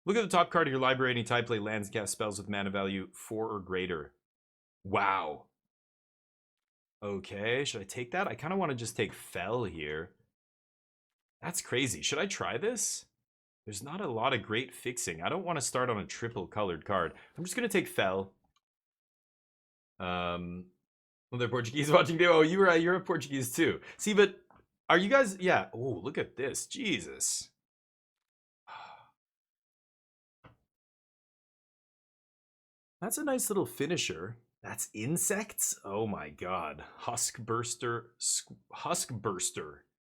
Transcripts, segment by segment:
Look at the top card of your library. Anytime play lands and cast spells with mana value 4 or greater. Wow. Okay, should I take that? I kind of want to just take Fell here. That's crazy. Should I try this? There's not a lot of great fixing. I don't want to start on a triple colored card. I'm just going to take Fell. Well, they're Portuguese watching video. Oh, you're a Portuguese too. See, but are you guys? Yeah. Oh, look at this. Jesus. That's a nice little finisher. That's insects? Oh my god. Huskburster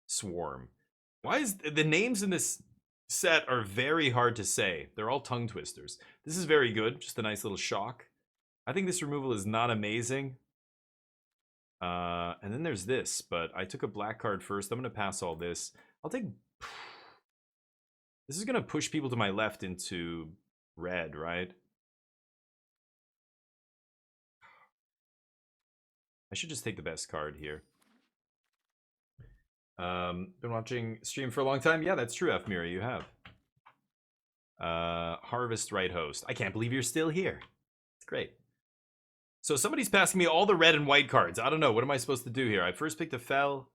Swarm. Why is the names in this set are very hard to say. They're all tongue twisters. This is very good. Just a nice little shock. I think this removal is not amazing. And then there's this, but I took a black card first. I'm going to pass all this. I'll take... This is going to push people to my left into red, right? I should just take the best card here. Been watching stream for a long time. Yeah, that's true, F Mira, you have. Harvest Right Host. I can't believe you're still here. It's great. So somebody's passing me all the red and white cards. I don't know. What am I supposed to do here? I first picked a Fell.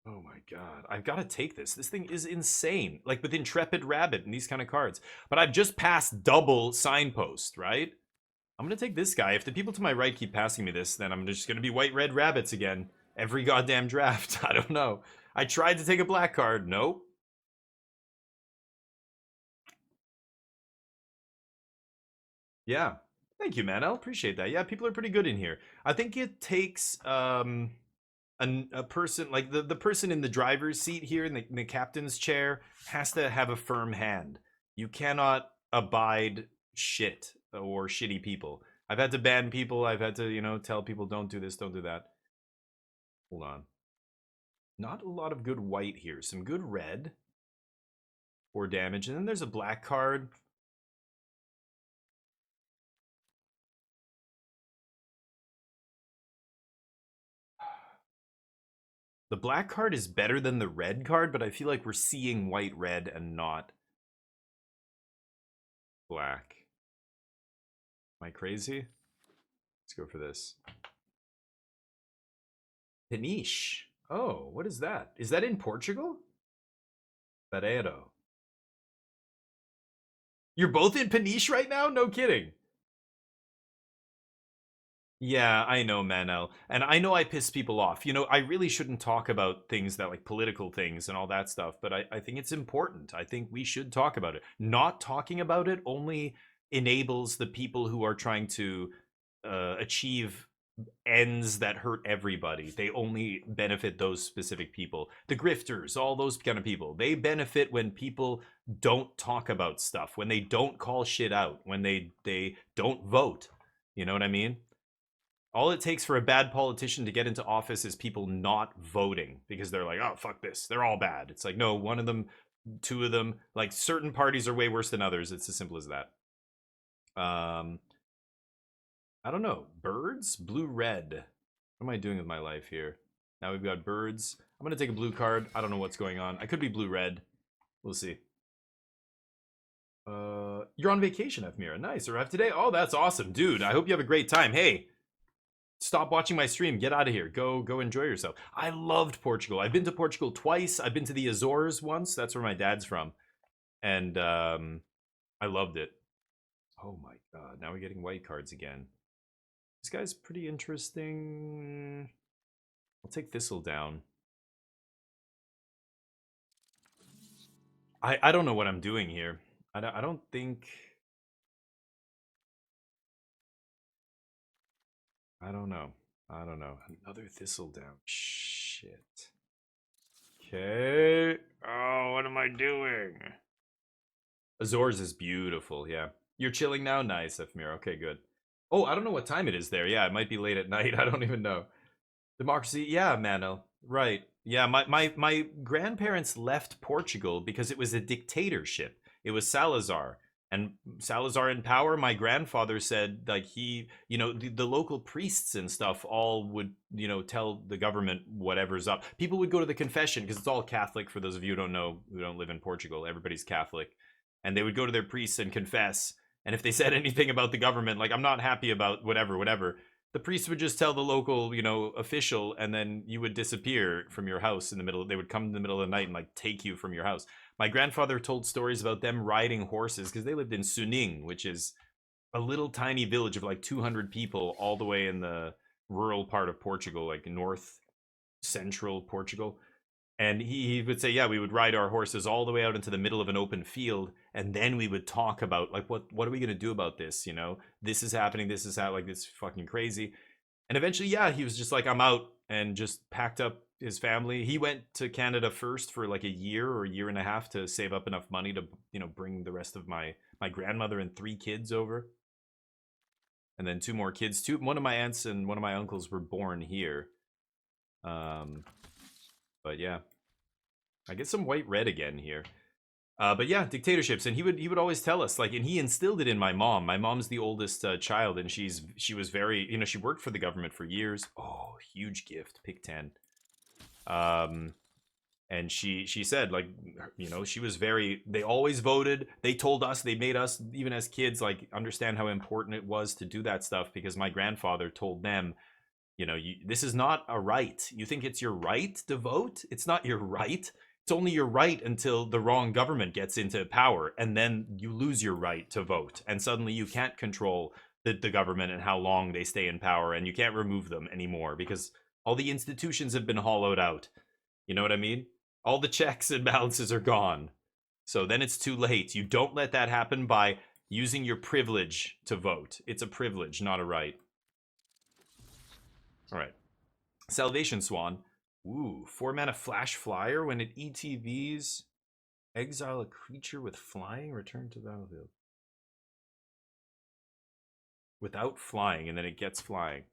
Oh my god. I've got to take this. This thing is insane. Like with Intrepid Rabbit and these kind of cards. But I've just passed double Signpost, right? I'm going to take this guy. If the people to my right keep passing me this, then I'm just going to be white-red rabbits again. Every goddamn draft. I don't know. I tried to take a black card. Nope. Yeah. Thank you, man. I'll appreciate that. Yeah, people are pretty good in here. I think it takes a person, like the person in the driver's seat here in the captain's chair has to have a firm hand. You cannot abide shit or shitty people. I've had to ban people. I've had to, you know, tell people don't do this, don't do that. Hold on. Not a lot of good white here. Some good red. 4 damage. And then there's a black card. The black card is better than the red card, but I feel like we're seeing white, red, and not black. Am I crazy? Let's go for this. Peniche. Oh, what is that? Is that in Portugal? Barreiro. You're both in Peniche right now? No kidding. Yeah, I know, Manel. And I know I piss people off. You know, I really shouldn't talk about things that like political things and all that stuff, but I think it's important. I think we should talk about it. Not talking about it only enables the people who are trying to achieve ends that hurt everybody. They only benefit those specific people. The grifters, all those kind of people. They benefit when people don't talk about stuff, when they don't call shit out, when they don't vote. You know what I mean? All it takes for a bad politician to get into office is people not voting because they're like, oh, fuck this. They're all bad. It's like, no, one of them, 2 of them, like certain parties are way worse than others. It's as simple as that. I don't know. Birds? Blue, red. What am I doing with my life here? Now we've got birds. I'm going to take a blue card. I don't know what's going on. I could be blue, red. We'll see. You're on vacation, Efmira. Nice. Arrived today? Oh, that's awesome. Dude, I hope you have a great time. Hey, stop watching my stream. Get out of here. Go enjoy yourself. I loved Portugal. I've been to Portugal twice. I've been to the Azores once. That's where my dad's from. And I loved it. Oh my god. Now we're getting white cards again. This guy's pretty interesting. I'll take Thistle down. I don't know what I'm doing here. I don't think... I don't know. I don't know. Another Thistle down. Shit. Okay. Oh, what am I doing? Azores is beautiful, yeah. You're chilling now? Nice, Efmir. Okay, good. Oh, I don't know what time it is there. Yeah, it might be late at night. I don't even know. Democracy? Yeah, Mano. Right. Yeah, my grandparents left Portugal because it was a dictatorship. It was Salazar. And Salazar in power, my grandfather said, like, he, the local priests and stuff all would, tell the government whatever's up. People would go to the confession because it's all Catholic. For those of you who don't know, who don't live in Portugal, everybody's Catholic. And they would go to their priests and confess. And if they said anything about the government, like, I'm not happy about whatever, the priest would just tell the local, official, and then you would disappear from your house in the middle. They would come in the middle of the night and like take you from your house. My grandfather told stories about them riding horses because they lived in Suning, which is a little tiny village of like 200 people all the way in the rural part of Portugal, like north central Portugal. And he would say, yeah, we would ride our horses all the way out into the middle of an open field, and then we would talk about like what are we gonna do about this? This is happening, this is how, like, this fucking crazy. And eventually, yeah, he was just like, I'm out, and just packed up his family. He went to Canada first for like a year or a year and a half to save up enough money to, bring the rest of my grandmother and 3 kids over. And then 2 more kids. One of my aunts and one of my uncles were born here. But yeah, I get some white red again here. But yeah, dictatorships, and he would always tell us, like, and he instilled it in my mom. My mom's the oldest child, and she was very, she worked for the government for years. Oh, huge gift, pick 10. And she said, like, she was very, they always voted. They told us, they made us, even as kids, like, understand how important it was to do that stuff, because my grandfather told them, this is not a right. You think it's your right to vote? It's not your right. It's only your right until the wrong government gets into power, and then you lose your right to vote, and suddenly you can't control the government and how long they stay in power, and you can't remove them anymore because all the institutions have been hollowed out. You know what I mean? All the checks and balances are gone. So then it's too late. You don't let that happen by using your privilege to vote. It's a privilege, not a right. All right. Salvation Swan. Ooh, 4 mana flash flyer. When it ETVs, exile a creature with flying, return to the battlefield. Without flying, and then it gets flying.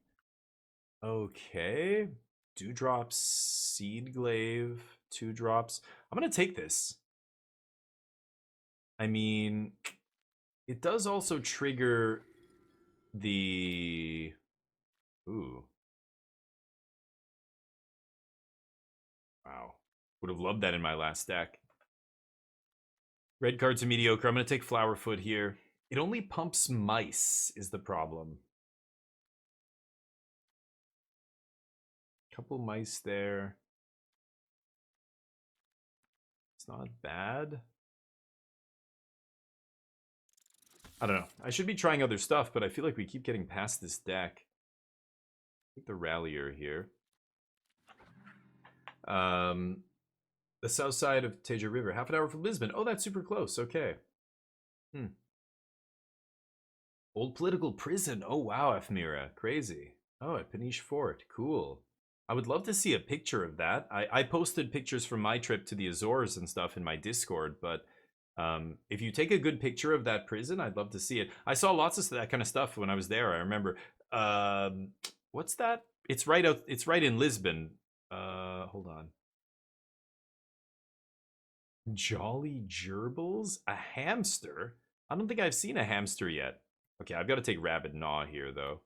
Okay. Dewdrop, Seed Glaive, 2 drops. I'm going to take this. I mean, it does also trigger the... Ooh. Wow. Would have loved that in my last deck. Red cards are mediocre. I'm going to take Flowerfoot here. It only pumps mice is the problem. Couple mice there. It's not bad. I don't know. I should be trying other stuff, but I feel like we keep getting past this deck. Take the Rallier here. The south side of Teja River. Half an hour from Lisbon. Oh, that's super close. Okay. Old political prison. Oh, wow, Ephemera. Crazy. Oh, at Peniche Fort. Cool. I would love to see a picture of that. I posted pictures from my trip to the Azores and stuff in my Discord, but if you take a good picture of that prison, I'd love to see it. I saw lots of that kind of stuff when I was there. I remember. What's that? It's right out. It's right in Lisbon. Hold on. Jolly Gerbils? A hamster? I don't think I've seen a hamster yet. Okay, I've got to take Rabid Gnaw here, though.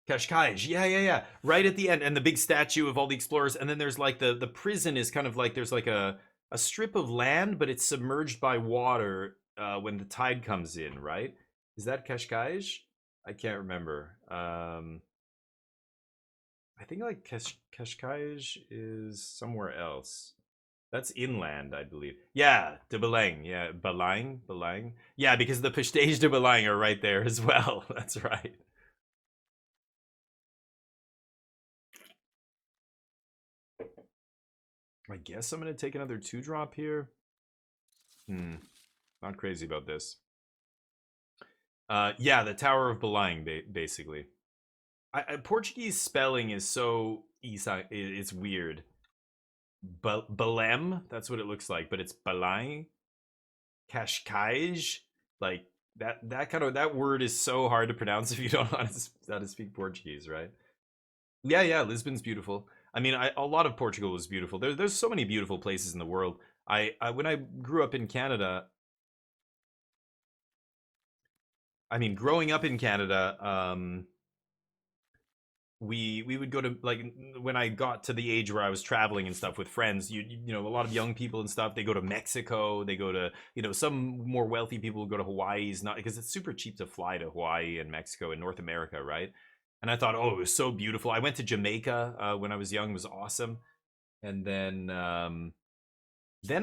Cascais, yeah. Right at the end, and the big statue of all the explorers, and then there's like the prison is kind of like, there's like a strip of land, but it's submerged by water when the tide comes in, right? Is that Cascais? I can't remember. I think like Cascais is somewhere else. That's inland, I believe. Yeah, de Beleng. Yeah, Beleng. Yeah, because the Pistage de Beleng are right there as well. That's right. I guess I'm going to take another 2-drop here. Not crazy about this. Yeah, the Tower of Beleng, basically. Portuguese spelling is so... It's weird. Belém, that's what it looks like, but it's Belém. Cascais, like that word is so hard to pronounce if you don't know how to speak Portuguese, right? Yeah, Lisbon's beautiful. I mean, a lot of Portugal is beautiful. There's so many beautiful places in the world. I when I grew up in Canada, I mean, growing up in Canada, we would go to like when I got to the age where I was traveling and stuff with friends, you know, a lot of young people and stuff, they go to Mexico, they go to, you know, some more wealthy people go to Hawaii's, not because it's super cheap to fly to Hawaii and Mexico and North America, right? And I thought, oh, it was so beautiful. I went to Jamaica when I was young, it was awesome. And then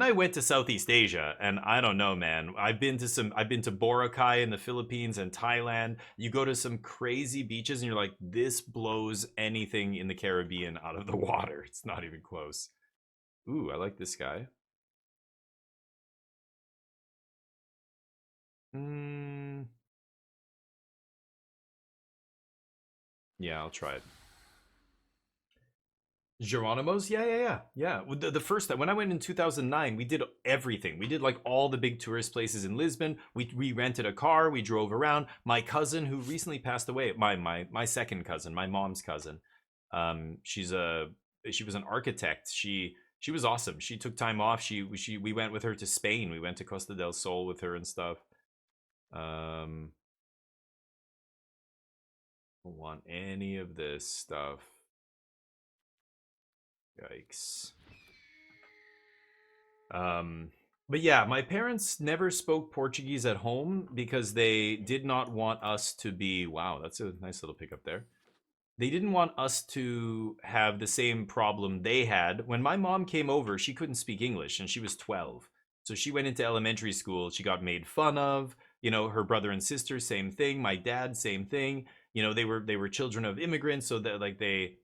I went to Southeast Asia, and I don't know, man. I've been to Boracay in the Philippines and Thailand. You go to some crazy beaches, and you're like, this blows anything in the Caribbean out of the water. It's not even close. Ooh, I like this guy. Mm, yeah, I'll try it. Geronimo's, yeah. The first time when I went in 2009, we did everything. We did like all the big tourist places in Lisbon. We rented a car, we drove around. My cousin, who recently passed away, my second cousin, my mom's cousin, she's a she was an architect. She was awesome. She took time off. She we went with her to Spain. We went to Costa del Sol with her and stuff. Um, don't want any of this stuff. Yikes. Um, but yeah, my parents never spoke Portuguese at home because they did not want us to be. Wow, that's a nice little pickup there. They didn't want us to have the same problem they had. When my mom came over, she couldn't speak English and she was 12. So she went into elementary school. She got made fun of. You know, her brother and sister, same thing. My dad, same thing. You know, they were children of immigrants, so that like they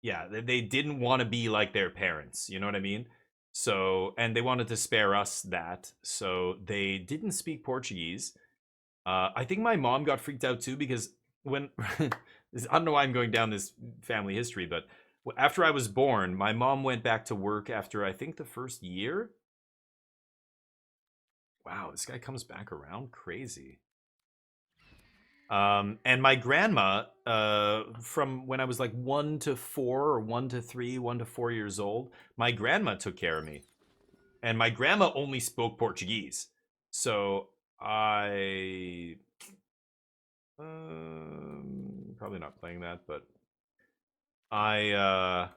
yeah, they didn't want to be like their parents. You know what I mean? So, and they wanted to spare us that. So they didn't speak Portuguese. I think my mom got freaked out too because when I don't know why I'm going down this family history, but after I was born, my mom went back to work after I think the first year. Wow, this guy comes back around crazy. And my grandma, from when I was like 1 to 4 or 1 to 3, 1 to 4 years old, my grandma took care of me. And my grandma only spoke Portuguese. So I probably not playing that, but I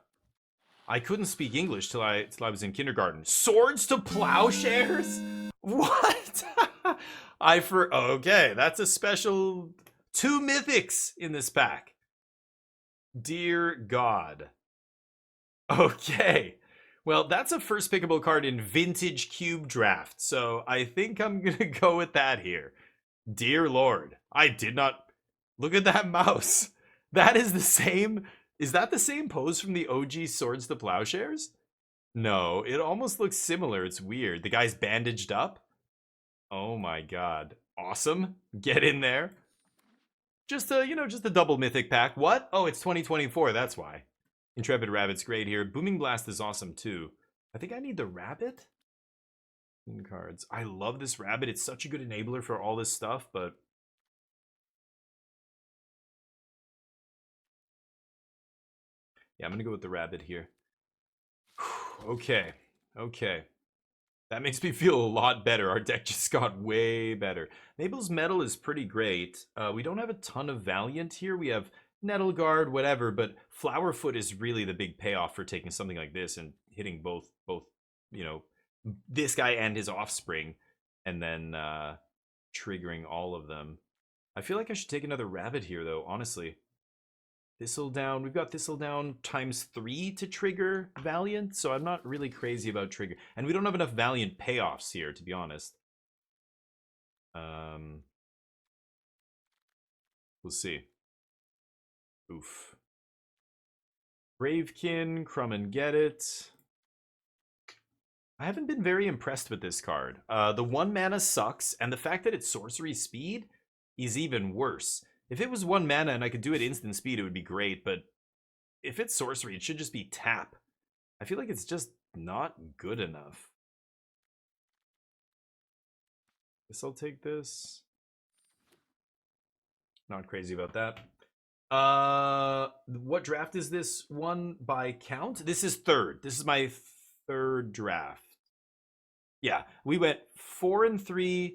I couldn't speak English till I was in kindergarten. Swords to plowshares? What? I for okay, that's a special two mythics in this pack. Dear God. Okay. Well, that's a first pickable card in Vintage Cube Draft, so I think I'm gonna go with that here. Dear Lord, I did not look at that mouse. That is the same. Is that the same pose from the OG Swords to Plowshares? No, it almost looks similar. It's weird. The guy's bandaged up. Oh my god. Awesome. Get in there. Just a, just a double mythic pack. What? Oh, it's 2024. That's why. Intrepid Rabbit's great here. Booming Blast is awesome too. I think I need the rabbit in cards. I love this rabbit. It's such a good enabler for all this stuff, but yeah, I'm gonna go with the rabbit here. Okay. Okay. That makes me feel a lot better. Our deck just got way better. Mabel's Metal is pretty great. We don't have a ton of Valiant here. We have Nettle Guard, whatever, but Flowerfoot is really the big payoff for taking something like this and hitting both, you know, this guy and his offspring, and then triggering all of them. I feel like I should take another rabbit here, though, honestly. Thistledown. We've got Thistledown ×3 to trigger Valiant, so I'm not really crazy about trigger. And we don't have enough Valiant payoffs here, to be honest. We'll see. Oof. Bravekin, Crumb and Get It. I haven't been very impressed with this card. The 1 mana sucks, and the fact that it's sorcery speed is even worse. If it was 1 mana and I could do it instant speed, it would be great, but if it's sorcery, it should just be tap. I feel like it's just not good enough. Guess I'll take this. Not crazy about that. What draft is this one by count? This is third. This is my third draft. Yeah, we went 4-3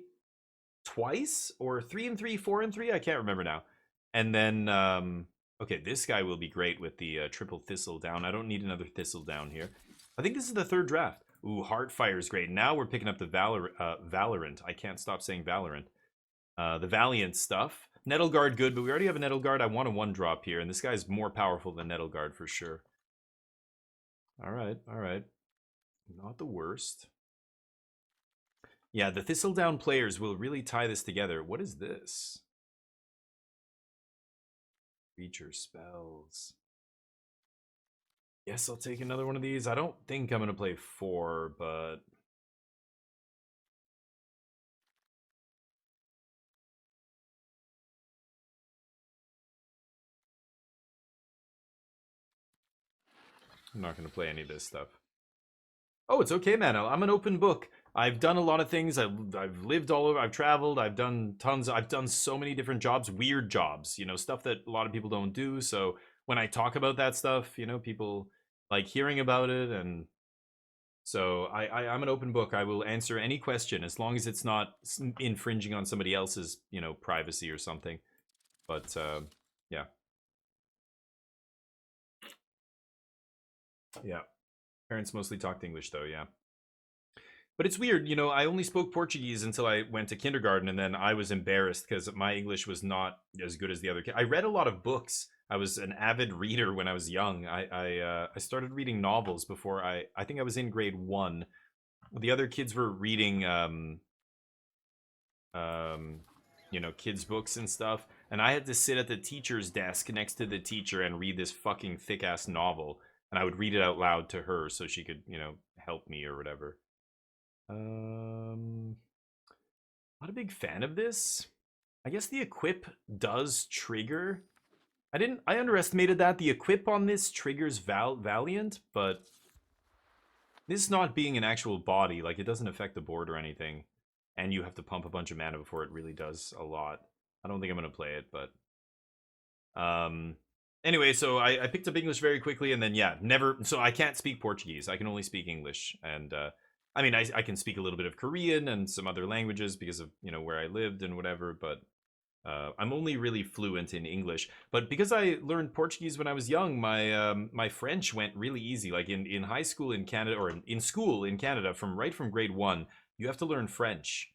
twice, or 3-3, 4-3. I can't remember now. And then, okay, this guy will be great with the triple thistle down. I don't need another thistle down here. I think this is the third draft. Ooh, Heartfire is great. Now we're picking up the Valorant. I can't stop saying Valorant. The Valiant stuff. Nettle Guard good, but we already have a Nettle Guard. I want a one drop here, and this guy's more powerful than Nettle Guard for sure. All right, all right. Not the worst. Yeah, the Thistledown players will really tie this together. What is this? Creature spells. Yes, I'll take another one of these. I don't think I'm going to play 4, but... I'm not going to play any of this stuff. Oh, it's okay, man. I'm an open book. I've done a lot of things. I've lived all over. I've traveled. I've done tons. I've done so many different jobs, weird jobs, stuff that a lot of people don't do. So when I talk about that stuff, people like hearing about it. And so I'm an open book. I will answer any question as long as it's not infringing on somebody else's, privacy or something. But yeah. Yeah. Parents mostly talked English, though, yeah. But it's weird, I only spoke Portuguese until I went to kindergarten, and then I was embarrassed because my English was not as good as the other kids. I read a lot of books. I was an avid reader when I was young. I started reading novels before I think I was in grade 1. The other kids were reading um, kids books and stuff, and I had to sit at the teacher's desk next to the teacher and read this fucking thick ass novel, and I would read it out loud to her so she could, help me or whatever. Not a big fan of this. I guess the equip does trigger. I underestimated that. The equip on this triggers Valiant, but this not being an actual body, like it doesn't affect the board or anything. And you have to pump a bunch of mana before it really does a lot. I don't think I'm gonna play it, but anyway, so I picked up English very quickly, and then yeah, never. So I can't speak Portuguese. I can only speak English, and I mean, I can speak a little bit of Korean and some other languages because of where I lived and whatever, but I'm only really fluent in English. But because I learned Portuguese when I was young, my French went really easy. Like in high school in Canada, or in school in Canada, from grade 1, you have to learn French,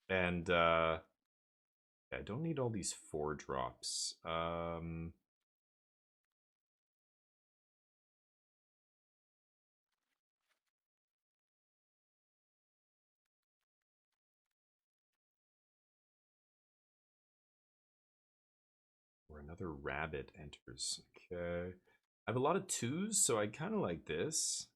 and I don't need all these 4 drops. Or another rabbit enters. Okay. I have a lot of 2s, so I kind of like this.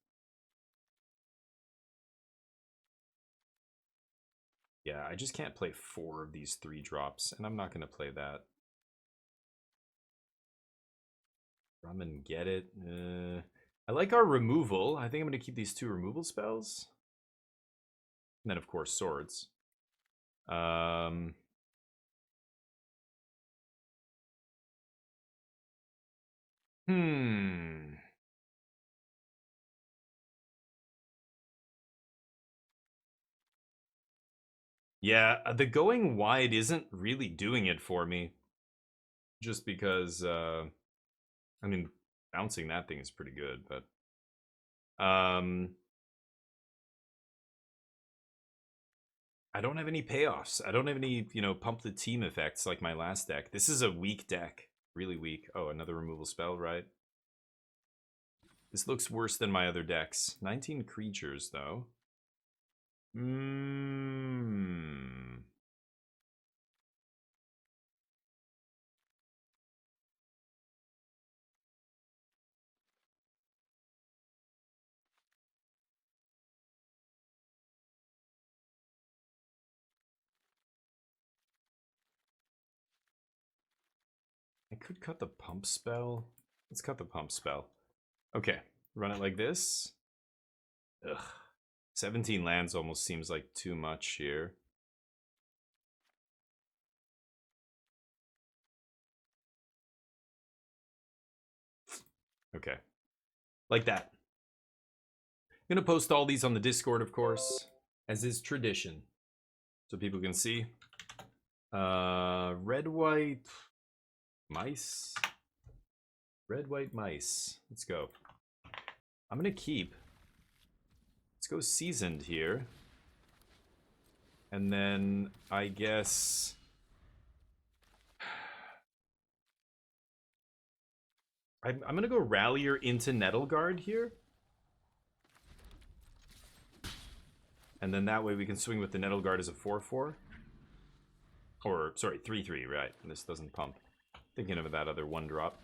Yeah, I just can't play 4 of these 3 drops, and I'm not going to play that. Rum and get it. I like our removal. I think I'm going to keep these 2 removal spells. And then, of course, swords. Um, hmm. Yeah, the going wide isn't really doing it for me. Just because, I mean, bouncing that thing is pretty good, but... I don't have any payoffs. I don't have any, pump the team effects like my last deck. This is a weak deck. Really weak. Oh, another removal spell, right? This looks worse than my other decks. 19 creatures, though. Hmm. I could cut the pump spell. Let's cut the pump spell. Okay, run it like this. Ugh. 17 lands almost seems like too much here. Okay. Like that. I'm gonna post all these on the Discord, of course. as is tradition. So people can see. Red, white, mice. Red, white, mice. Let's go. I'm going to keep. Let's go seasoned here. And then, I guess... I'm going to go Rallier into Nettleguard here. And then that way we can swing with the Nettleguard as a 4-4. Or, sorry, 3-3, right. This doesn't pump. Thinking of that other 1-drop.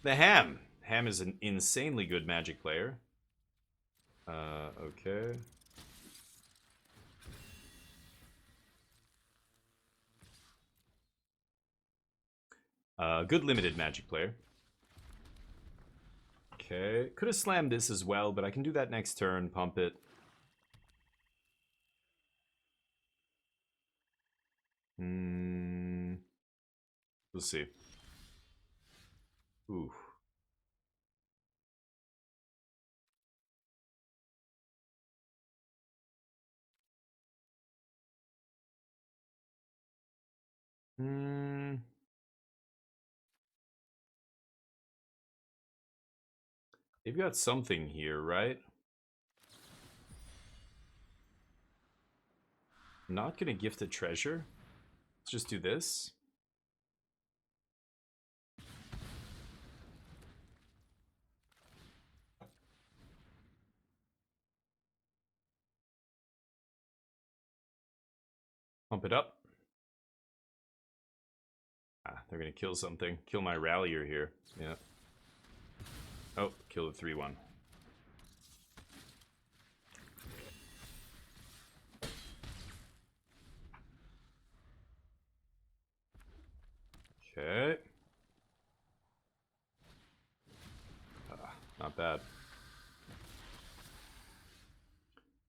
The Ham. Ham is an insanely good Magic player. Okay. Good limited Magic player. Okay. Could have slammed this as well, but I can do that next turn, pump it. We'll see. Ooh. They've got something here, right? I'm not gonna gift a treasure. Let's just do this. Pump it up. Ah, they're gonna kill something. Kill my Rallier here. Yeah. Oh, kill the 3-1. Okay. Not bad.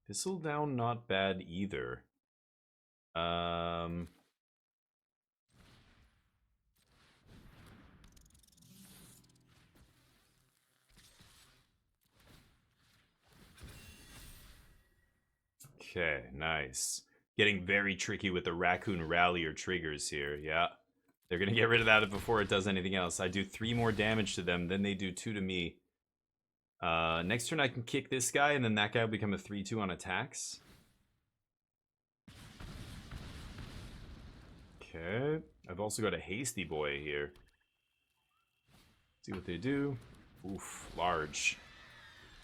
Thistle down, not bad either. Okay, nice. Getting very tricky with the Raccoon Rallier triggers here, yeah. They're gonna get rid of that before it does anything else. I do 3 more damage to them, then they do 2 to me. Next turn I can kick this guy, and then that guy will become a 3-2 on attacks. Okay. I've also got a Hasty Boy here. See what they do. Oof, large.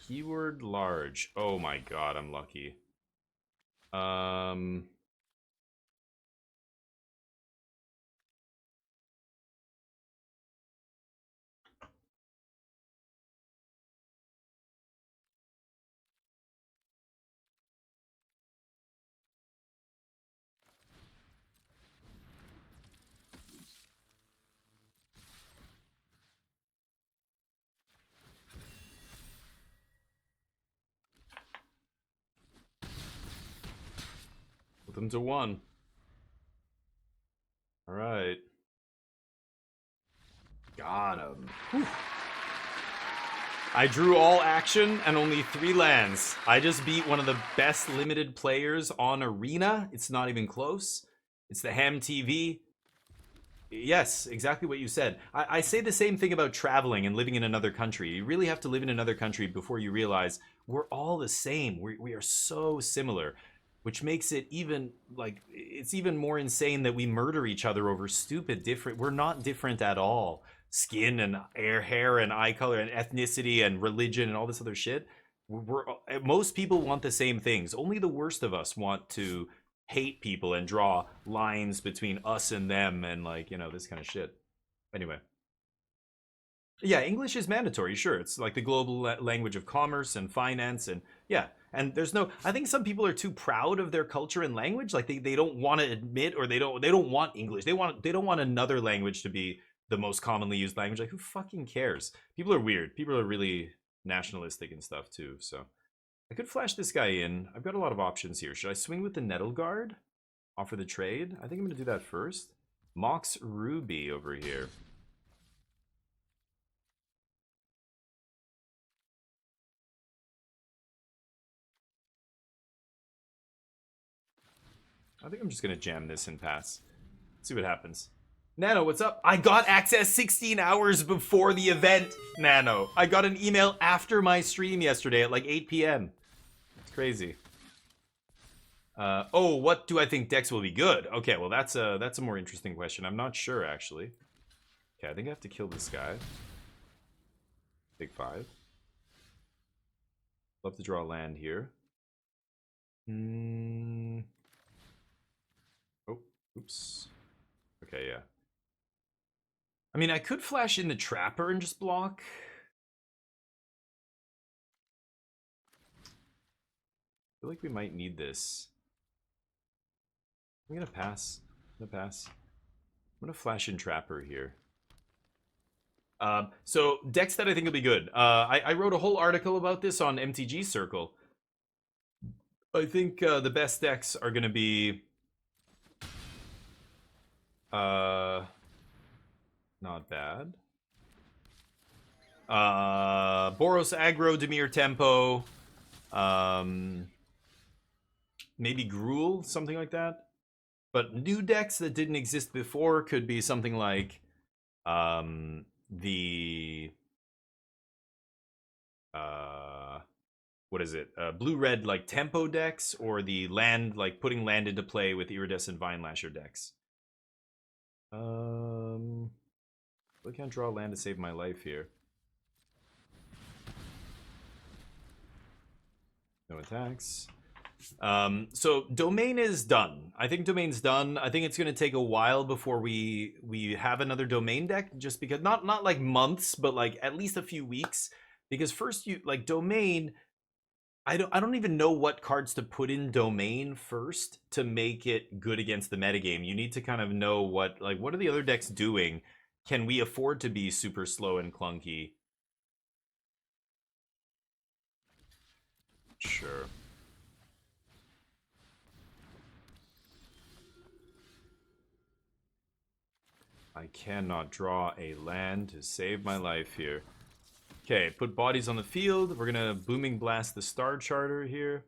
Keyword large. Oh my god, I'm lucky. Put them to 1. Alright. Got him. Whew. I drew all action and only 3 lands. I just beat one of the best limited players on Arena. It's not even close. It's the Ham TV. Yes, exactly what you said. I say the same thing about traveling and living in another country. You really have to live in another country before you realize we're all the same. We are so similar, which makes it even, like, it's even more insane that we murder each other over stupid different. We're not different at all. Skin and hair and eye color and ethnicity and religion and all this other shit. Most people want the same things. Only the worst of us want to hate people and draw lines between us and them and, like, you know, this kind of shit. Anyway. Yeah, English is mandatory, sure. It's like the global language of commerce and finance, and yeah. And there's no, I think some people are too proud of their culture and language. Like they don't want to admit, or they don't want English. They don't want another language to be the most commonly used language. Like, who fucking cares? People are weird. People are really nationalistic and stuff too. So I could flash this guy in. I've got a lot of options here. Should I swing with the Nettle Guard? Offer the trade? I think I'm going to do that first. Mox Ruby over here. I think I'm just gonna jam this and pass. See what happens. Nano, what's up? I got access 16 hours before the event, Nano. I got an email after my stream yesterday at like 8 p.m. It's crazy. Oh, what do I think decks will be good? Okay, well that's a more interesting question. I'm not sure actually. Okay, I think I have to kill this guy. Big 5. Love to draw land here. Oh, oops. Okay, yeah. I mean, I could flash in the Trapper and just block. I feel like we might need this. I'm gonna pass. I'm gonna flash in Trapper here. So decks that I think will be good. I wrote a whole article about this on MTG Circle. I think the best decks are gonna be not bad. Boros Aggro, Dimir Tempo, maybe Gruul, something like that. But new decks that didn't exist before could be something like the what is it? Blue-red like tempo decks, or the land, like putting land into play with iridescent Vine Lasher decks. I can't draw land to save my life here. No attacks. So domain is done. I think domain's done. I think it's gonna take a while before we have another domain deck, just because not like months, but like at least a few weeks. Because first you like domain, I don't even know what cards to put in domain first to make it good against the metagame. You need to kind of know what are the other decks doing? Can we afford to be super slow and clunky? Sure. I cannot draw a land to save my life here. Okay, put bodies on the field. We're gonna Booming Blast the Star Charter here.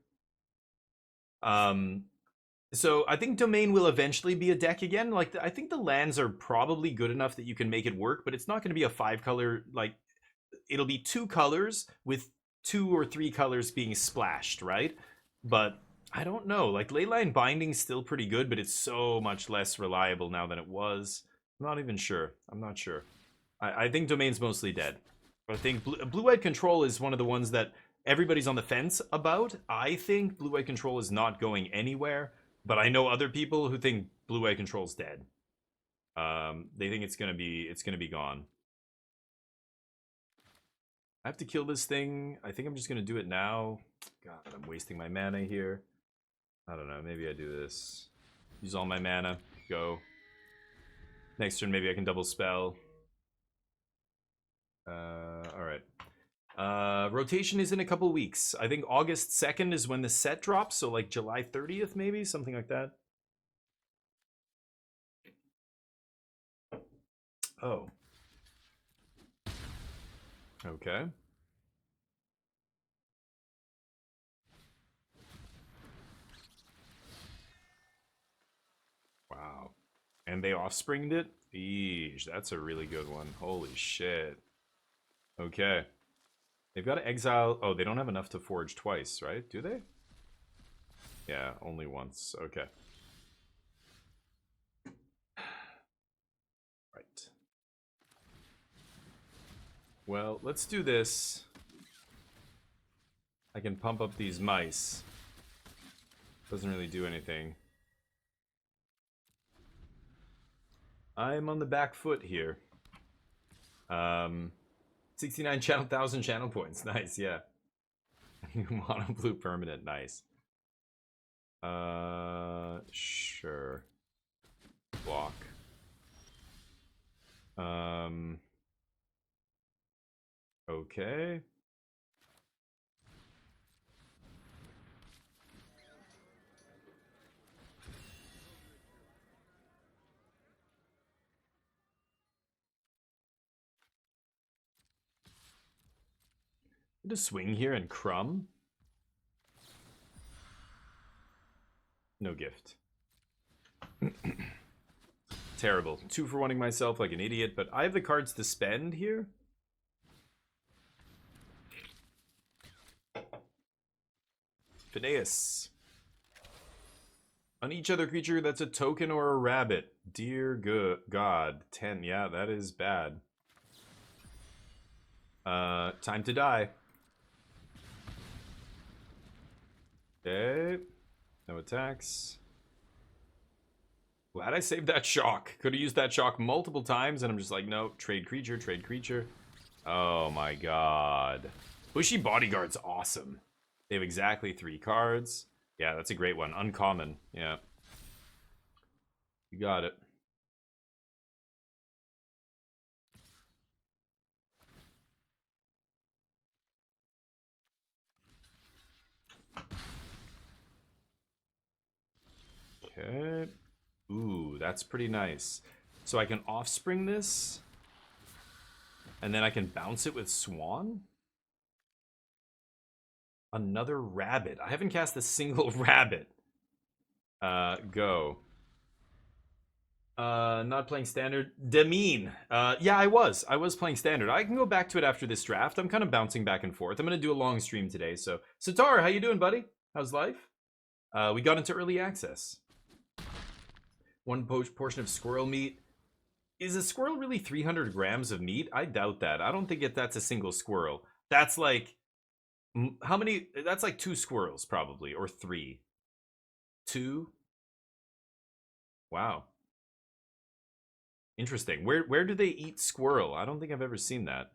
So I think Domain will eventually be a deck again. Like, I think the lands are probably good enough that you can make it work, but it's not gonna be a 5-color, like, it'll be 2 colors with 2 or 3 colors being splashed, right? But I don't know. Like, Leyline Binding's still pretty good, but it's so much less reliable now than it was. I'm not even sure. I'm not sure. I think Domain's mostly dead. I think Blue-White Control is one of the ones that everybody's on the fence about. I think Blue-White Control is not going anywhere, but I know other people who think Blue-White Control's dead. They think it's gonna be gone. I have to kill this thing. I think I'm just gonna do it now. God, I'm wasting my mana here. I don't know. Maybe I do this. Use all my mana. Go. Next turn, maybe I can double spell. Alright. Rotation is in a couple weeks. I think August 2nd is when the set drops, so like July 30th maybe, something like that. Oh. Okay. Wow. And they offspringed it? Eesh, that's a really good one. Holy shit. Okay. They've got to exile... Oh, they don't have enough to forge twice, right? Do they? Yeah, only once. Okay. Right. Well, let's do this. I can pump up these mice. Doesn't really do anything. I'm on the back foot here. 69 channel, 1,000 channel points. Nice, yeah. Mono blue permanent, nice. Sure. Block. Okay. Just swing here and crumb. No gift. Terrible. 2 for 1ing myself like an idiot, but I have the cards to spend here. Phineas. On each other creature that's a token or a rabbit. Dear God. 10. Yeah, that is bad. Time to die. Okay. No attacks. Glad I saved that shock. Could have used that shock multiple times, and I'm just like, no, trade creature, trade creature. Oh my god. Bushy Bodyguard's awesome. They have exactly 3 cards. Yeah, that's a great one. Uncommon. Yeah. You got it. Okay. Ooh, that's pretty nice. So I can offspring this, and then I can bounce it with Swan? Another rabbit. I haven't cast a single rabbit. Go. Not playing standard. Demean. Yeah, I was. I was playing standard. I can go back to it after this draft. I'm kind of bouncing back and forth. I'm gonna do a long stream today. So, Sitar, how you doing, buddy? How's life? We got into early access. 1 portion of squirrel meat. Is a squirrel really 300 grams of meat? I doubt that. I don't think that's a single squirrel. That's like, how many? That's like 2 squirrels probably, or 3. 2? Wow. Interesting. Where do they eat squirrel? I don't think I've ever seen that.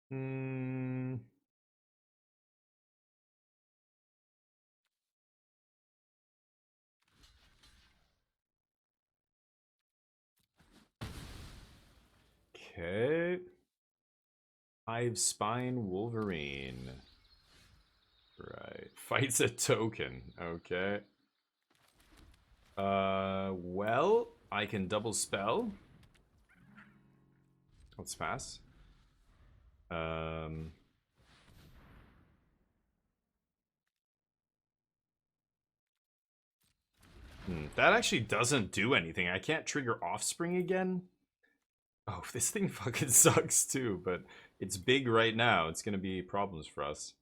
Hmm. Okay. Hive Spine Wolverine. Right. Fights a token. Okay. Well, I can double spell. Let's pass. That actually doesn't do anything. I can't trigger Offspring again. Oh, this thing fucking sucks too, but it's big right now. It's gonna be problems for us.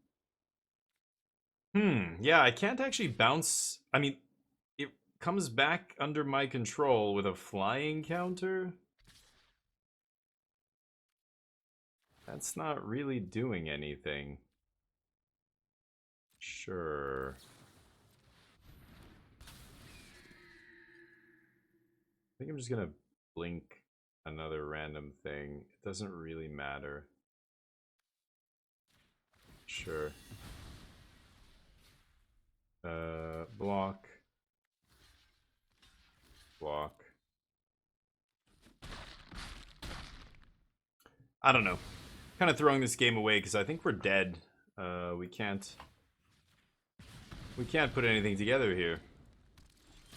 Yeah, I can't actually bounce. I mean, it comes back under my control with a flying counter. That's not really doing anything. Sure. I think I'm just gonna blink another random thing. It doesn't really matter. Sure. Block. Block. I don't know. Kind of throwing this game away because I think we're dead. We can't put anything together here.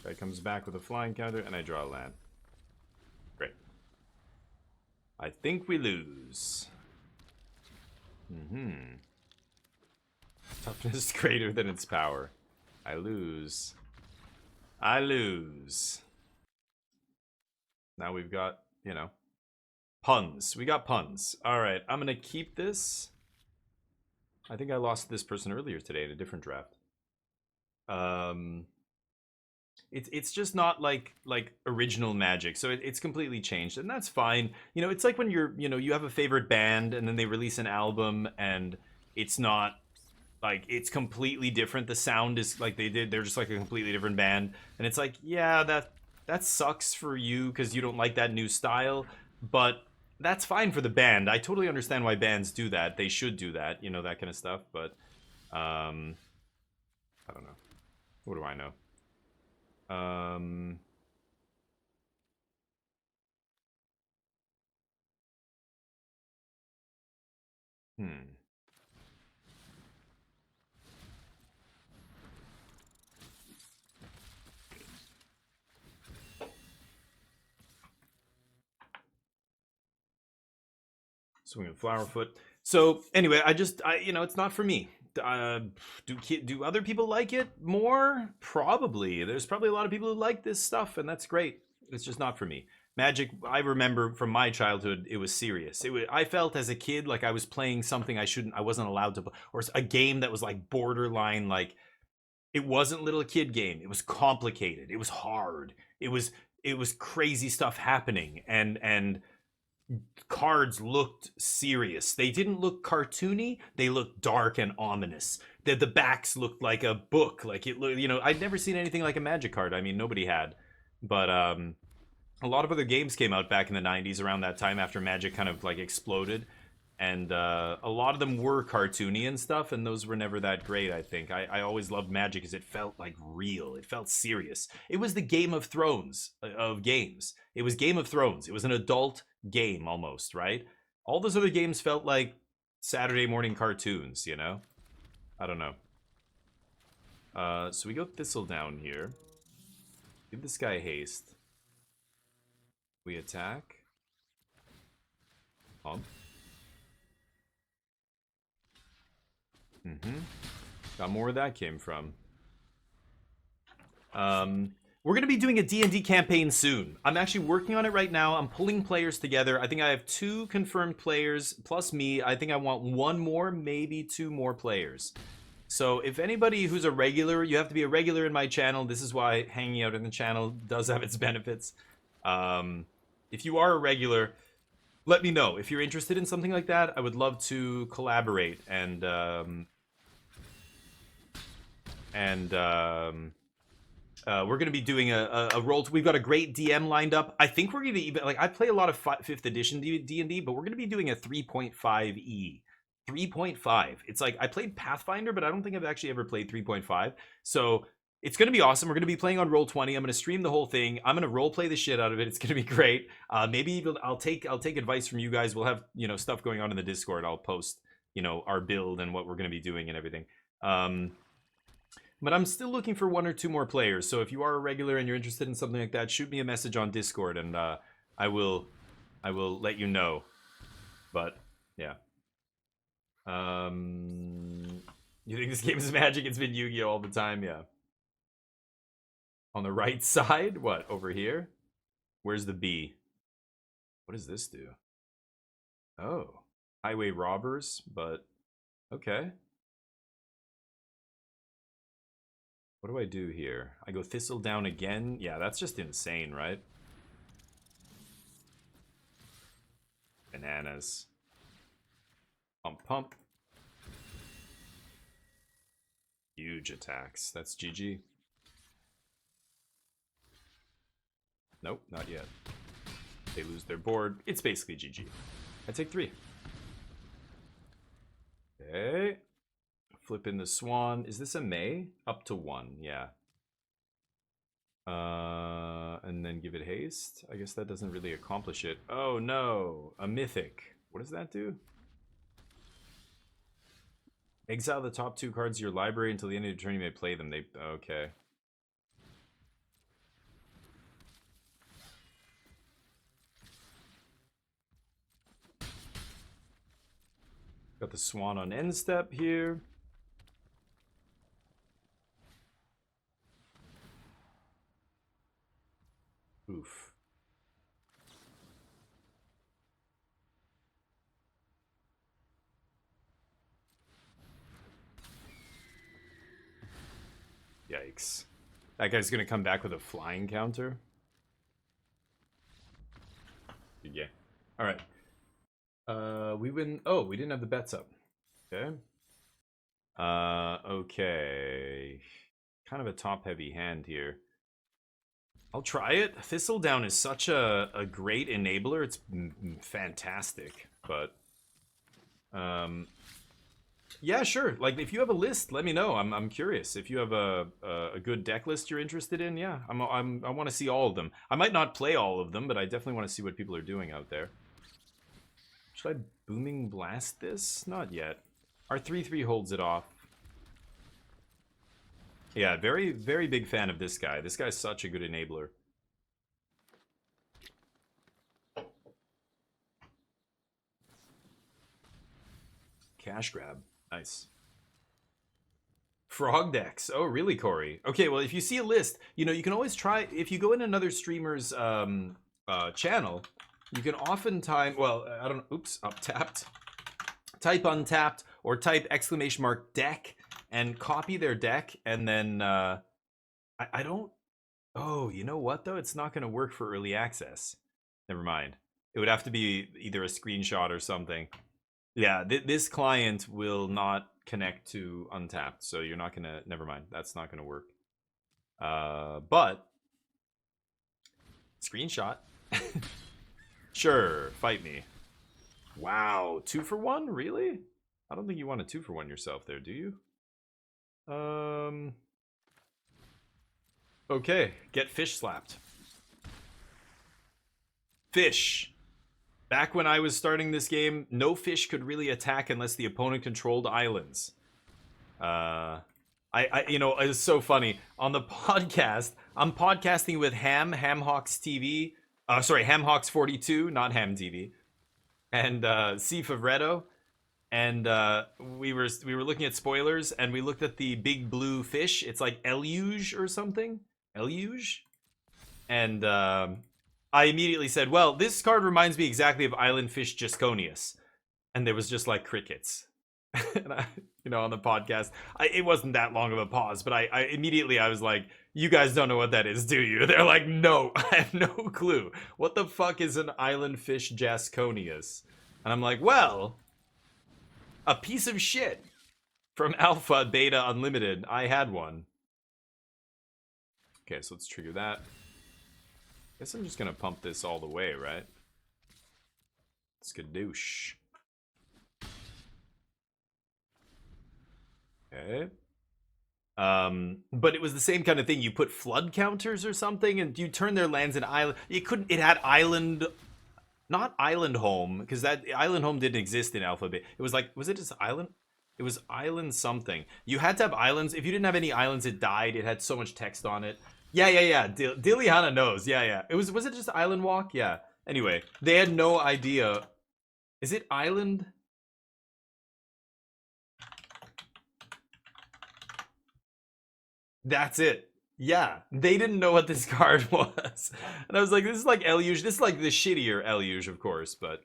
Guy comes back with a flying counter, and I draw a land. Great. I think we lose. Toughness greater than its power. I lose. I lose. Now we've got, you know, puns. We got puns. Alright, I'm gonna keep this. I think I lost this person earlier today in a different draft. It's just not like original Magic, so it's completely changed, and that's fine. You know, it's like when you have a favorite band and then they release an album and it's not like, it's completely different. The sound is like they're just like a completely different band, and it's like, yeah, that sucks for you because you don't like that new style, but that's fine for the band. I totally understand why bands do that. They should do that, that kind of stuff. But I don't know. What do I know? Swinging Flowerfoot. So anyway, I it's not for me. do other people like it more? Probably. There's probably a lot of people who like this stuff, and that's great. It's just not for me. Magic, I remember from my childhood, it was serious. I felt as a kid like I was playing something I wasn't allowed to play, or a game that was like borderline, like it wasn't little kid game. It was complicated. It was hard. It was crazy stuff happening, and cards looked serious. They didn't look cartoony. They looked dark and ominous. The backs looked like a book. Like it looked, I'd never seen anything like a Magic card. I mean, nobody had, but a lot of other games came out back in the 90s around that time after Magic kind of like exploded. And a lot of them were cartoony and stuff, and those were never that great, I think. I always loved Magic because it felt like real. It felt serious. It was the Game of Thrones of games. It was Game of Thrones. It was an adult game almost, right? All those other games felt like Saturday morning cartoons, I don't know. So we go Thistle down here. Give this guy haste. We attack. Pump. Got more where that came from. We're going to be doing a D&D campaign soon. I'm actually working on it right now. I'm pulling players together. I think I have 2 confirmed players, plus me. I think I want 1 more, maybe 2 more players. So if anybody who's a regular, you have to be a regular in my channel. This is why hanging out in the channel does have its benefits. If you are a regular, let me know. If you're interested in something like that, I would love to collaborate and we're going to be doing a roll. We've got a great DM lined up. I think we're going to even, like, I play a lot of 5th edition D&D, but we're going to be doing a 3.5e. 3.5. It's like, I played Pathfinder, but I don't think I've actually ever played 3.5. So it's going to be awesome. We're going to be playing on Roll20. I'm going to stream the whole thing. I'm going to role play the shit out of it. It's going to be great. Maybe even I'll take advice from you guys. We'll have, stuff going on in the Discord. I'll post, our build and what we're going to be doing and everything. But I'm still looking for 1 or 2 more players. So if you are a regular and you're interested in something like that, shoot me a message on Discord and I will let you know. But yeah. You think this game is Magic? It's been Yu-Gi-Oh all the time, yeah. On the right side? What, over here? Where's the B? What does this do? Oh, highway robbers, but okay. What do I do here? I go Thistle down again? Yeah, that's just insane, right? Bananas. Pump, pump. Huge attacks. That's GG. Nope, not yet. They lose their board. It's basically GG. I take 3. Okay. Flip in the Swan. Is this a May? Up to 1, yeah. And then give it haste. I guess that doesn't really accomplish it. Oh no, a Mythic. What does that do? Exile the top 2 cards of your library until the end of the turn. You may play them. Okay. Got the Swan on end step here. Oof. Yikes. That guy's gonna come back with a flying counter. Yeah. Alright. We win. Oh, we didn't have the bets up. Okay. Okay. Kind of a top-heavy hand here. I'll try it. Thistledown is such a great enabler. It's fantastic. But, yeah, sure. Like, if you have a list, let me know. I'm curious. If you have a good deck list you're interested in, yeah, I want to see all of them. I might not play all of them, but I definitely want to see what people are doing out there. Should I Booming Blast this? Not yet. Our 3/3 holds it off. Yeah, very, very big fan of this guy. This guy's such a good enabler. Cash grab. Nice. Frog decks. Oh, really, Corey? Okay, well, if you see a list, you know, you can always try, if you go in another streamer's channel, you can oftentimes, well, I don't know, oops, up tapped. Type untapped or type exclamation mark deck and copy their deck, and then I don't, oh, you know what, though? It's not going to work for early access. Never mind. It would have to be either a screenshot or something. Yeah, this client will not connect to Untapped, so you're not gonna. Never mind, that's not gonna work. But screenshot. Sure, fight me. Wow, 2-for-1, really? I don't think you want a 2-for-1 yourself there, do you? Okay, get fish slapped. Fish. Back when I was starting this game, no fish could really attack unless the opponent controlled islands. You know, it's so funny. On the podcast, I'm podcasting with Hamhawks TV. Sorry, Hamhawks42, not Ham TV. And C Favretto. And we were looking at spoilers, and we looked at the big blue fish. It's like Eluge or something. Eluge? And I immediately said, well, this card reminds me exactly of Island Fish Gisconius. And there was just like crickets. And I, you know, on the podcast, it wasn't that long of a pause, but I immediately I was like, you guys don't know what that is, do you? They're like, no, I have no clue. What the fuck is an Island Fish Gisconius? And I'm like, well, a piece of shit from Alpha Beta Unlimited. I had one. Okay, so let's trigger that. Guess I'm just gonna pump this all the way, right? Skadoosh. Okay. But it was the same kind of thing. You put flood counters or something, and you turn their lands into island. It couldn't. It had island, not island home, because that island home didn't exist in Alpha Beta. It was like, was it just island? It was island something. You had to have islands. If you didn't have any islands, it died. It had so much text on it. Yeah. Diliana knows. Yeah. Was it just Island Walk? Yeah. Anyway, they had no idea. Is it Island? That's it. Yeah. They didn't know what this card was. And I was like, this is like Eluge. This is like the shittier Eluge, of course, but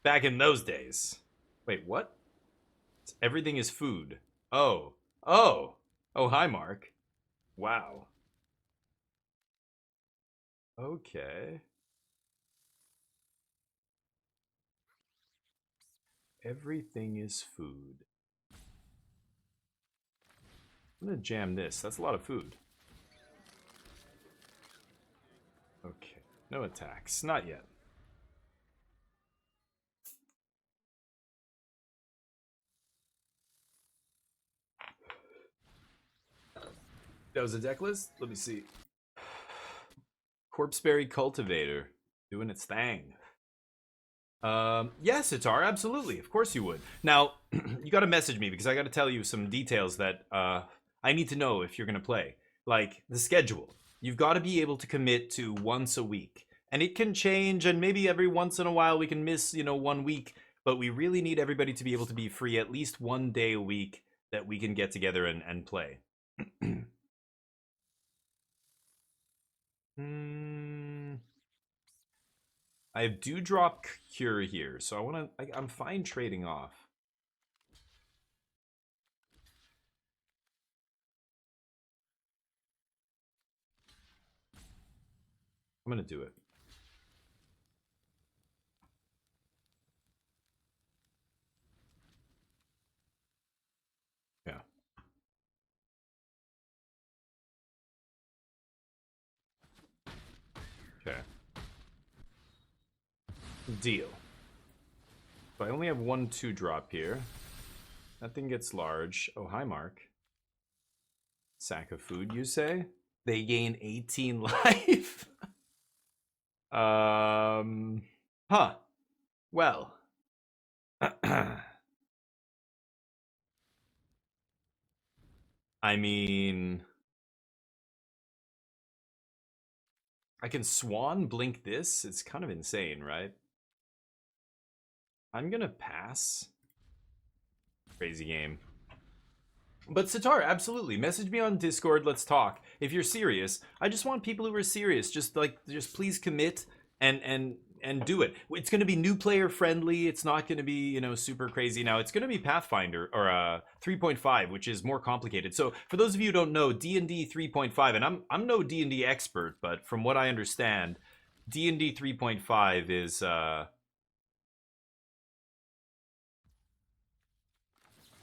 back in those days. Wait, what? Everything is food. Oh. Oh, hi, Mark. Wow. Okay. Everything is food. I'm gonna jam this. That's a lot of food. Okay. No attacks. Not yet. That was a deck list? Let me see. Corpseberry Cultivator. Doing its thing. Yes, Sitar, absolutely. Of course you would. Now, you gotta message me because I gotta tell you some details that I need to know if you're gonna play. Like the schedule. You've got to be able to commit to once a week. And it can change, and maybe every once in a while we can miss, you know, 1 week. But we really need everybody to be able to be free at least one day a week that we can get together and play. I have Dewdrop Cure here, so I'm fine trading off. I'm gonna do it. Yeah. Okay. Deal. So I only have 1/2 drop here. That thing gets large. Oh, hi, Mark. Sack of food, you say? They gain 18 life? Huh. Well. I mean... I can Swan Blink this? It's kind of insane, right? I'm gonna pass. Crazy game. But Sitar, absolutely. Message me on Discord. Let's talk. If you're serious, I just want people who are serious. Just please commit and do it. It's going to be new player friendly. It's not going to be super crazy. Now it's going to be Pathfinder or 3.5, which is more complicated. So for those of you who don't know, D&D 3.5, and I'm no D&D expert, but from what I understand, D&D 3.5 is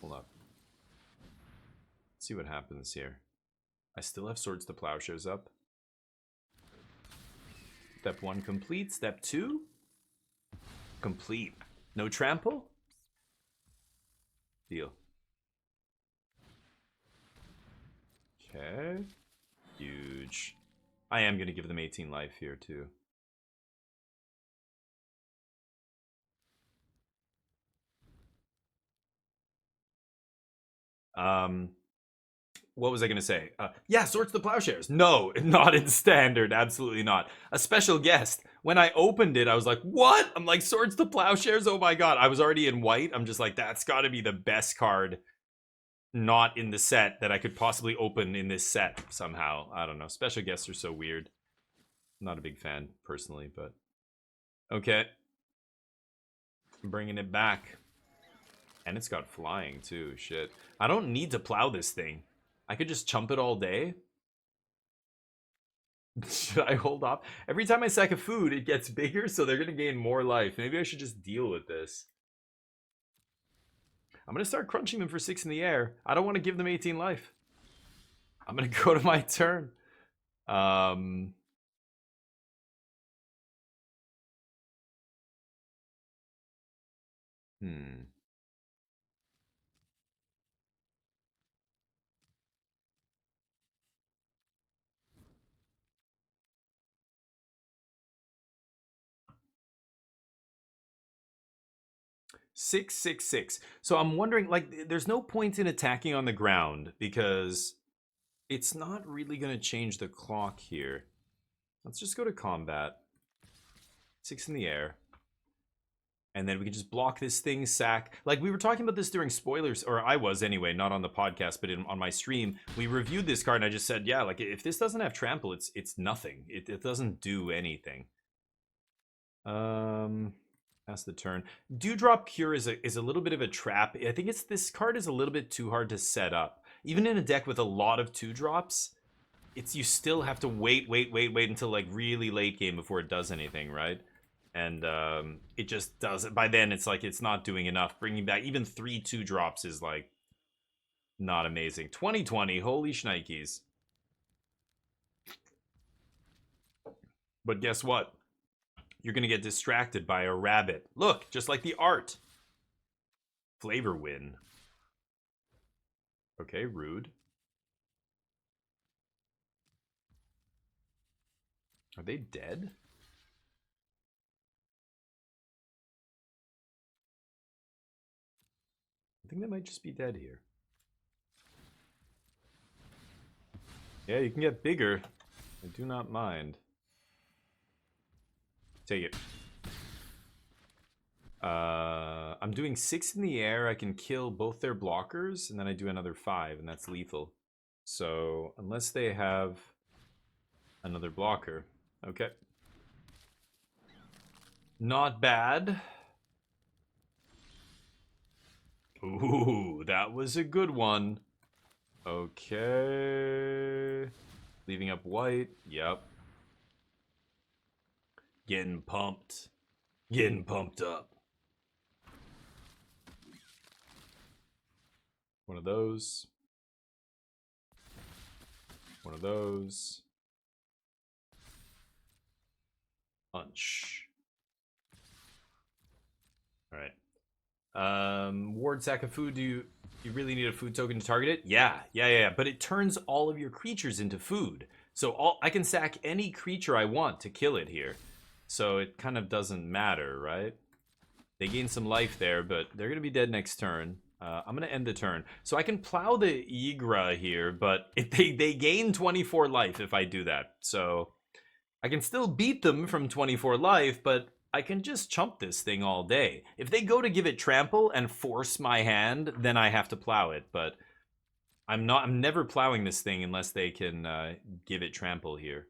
hold up. See what happens here. I still have Swords to Plowshares up. Step 1 complete. Step 2 complete. No trample? Deal. Okay. Huge. I am going to give them 18 life here too. What was I going to say? Yeah, Swords to Plowshares. No, not in standard. Absolutely not. A special guest. When I opened it, I was like, what? I'm like, Swords to Plowshares? Oh my god. I was already in white. I'm just like, that's got to be the best card not in the set that I could possibly open in this set somehow. I don't know. Special guests are so weird. I'm not a big fan, personally, but... Okay. I'm bringing it back. And it's got flying, too. Shit. I don't need to plow this thing. I could just chump it all day. Should I hold off? Every time I sack a food, it gets bigger, so they're going to gain more life. Maybe I should just deal with this. I'm going to start crunching them for 6 in the air. I don't want to give them 18 life. I'm going to go to my turn. Hmm. 666. So I'm wondering, like, there's no point in attacking on the ground because it's not really going to change the clock here. Let's just go to combat. 6 in the air. And then we can just block this thing, sack. Like, we were talking about this during spoilers, or I was anyway, not on the podcast, but on my stream. We reviewed this card, and I just said, yeah, like, if this doesn't have trample, it's nothing. It doesn't do anything. That's the turn. Dewdrop Cure is a little bit of a trap. I think this card is a little bit too hard to set up. Even in a deck with a lot of 2-drops, you still have to wait until like really late game before it does anything, right? And it just doesn't. By then, it's like it's not doing enough. Bringing back even 3 2-drops is like not amazing. 2020, holy shnikes. But guess what? You're going to get distracted by a rabbit. Look, just like the art. Flavor win. Okay, rude. Are they dead? I think they might just be dead here. Yeah, you can get bigger. I do not mind. Take it. I'm doing 6 in the air. I can kill both their blockers, and then I do another 5, and that's lethal. So, unless they have another blocker. Okay. Not bad. Ooh, that was a good one. Okay. Leaving up white. Yep. Getting pumped. Getting pumped up. One of those. One of those. Punch. Alright. Ward sack of food, do you really need a food token to target it? Yeah. But it turns all of your creatures into food. So I can sack any creature I want to kill it here. So it kind of doesn't matter, right? They gain some life there, but they're going to be dead next turn. I'm going to end the turn. So I can plow the Ygra here, but they gain 24 life if I do that. So I can still beat them from 24 life, but I can just chump this thing all day. If they go to give it trample and force my hand, then I have to plow it. But I'm never plowing this thing unless they can give it trample here.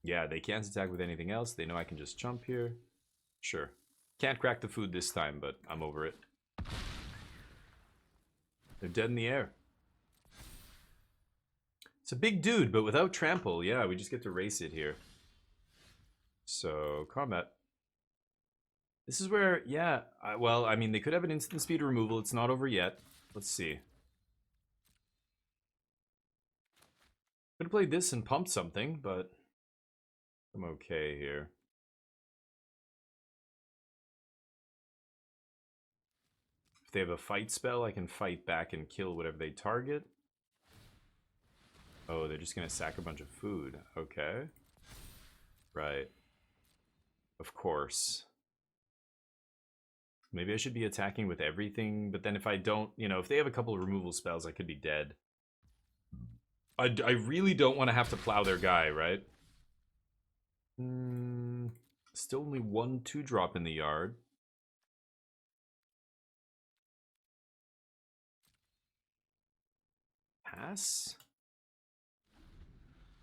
Yeah, they can't attack with anything else. They know I can just jump here. Sure. Can't crack the food this time, but I'm over it. They're dead in the air. It's a big dude, but without trample, yeah, we just get to race it here. So, combat. This is where, yeah, well, I mean, they could have an instant speed removal. It's not over yet. Let's see. Could have played this and pumped something, but I'm okay here. If they have a fight spell, I can fight back and kill whatever they target. Oh, they're just going to sack a bunch of food. Okay. Right. Of course. Maybe I should be attacking with everything, but then if I don't, you know, if they have a couple of removal spells, I could be dead. I really don't want to have to plow their guy, right? Still only 1 2-drop in the yard. Pass?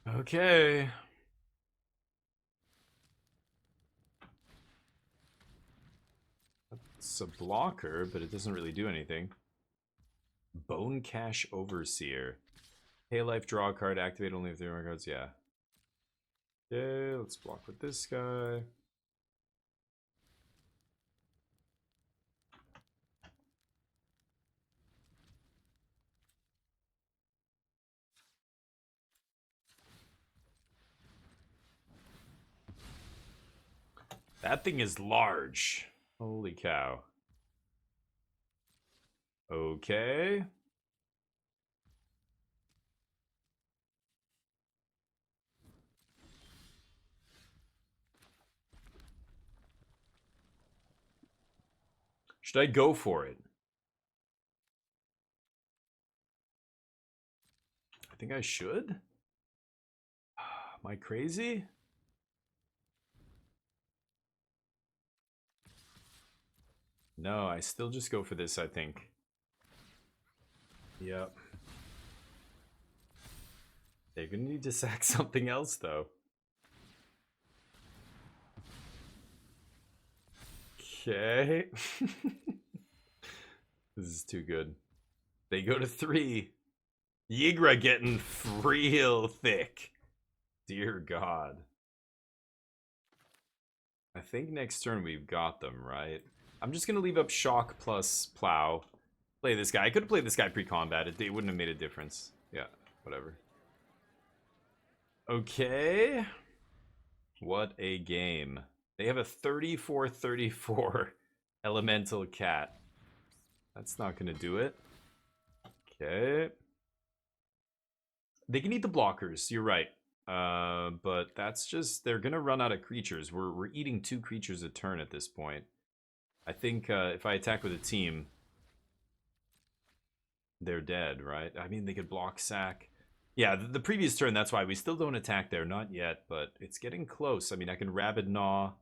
Okay. It's a blocker, but it doesn't really do anything. Bone Cache Overseer. Pay life, draw a card, activate only if there are cards. Yeah. Okay, let's block with this guy. That thing is large. Holy cow. Okay. Should I go for it? I think I should. Am I crazy? No, I still just go for this, I think. Yep. They're gonna need to sack something else, though. Okay. This is too good. They go to 3. Yigra getting real thick. Dear God. I think next turn we've got them, right? I'm just gonna leave up Shock plus Plow. Play this guy. I could have played this guy pre-combat. It wouldn't have made a difference. Yeah, whatever. Okay. What a game. They have a 34-34 elemental cat. That's not gonna do it. Okay. They can eat the blockers, you're right. But that's just, they're gonna run out of creatures. We're eating 2 creatures a turn at this point. I think if I attack with a team, they're dead, right? I mean, they could block sack. Yeah, the previous turn, that's why we still don't attack there. Not yet, but it's getting close. I mean, I can Rabid Gnaw.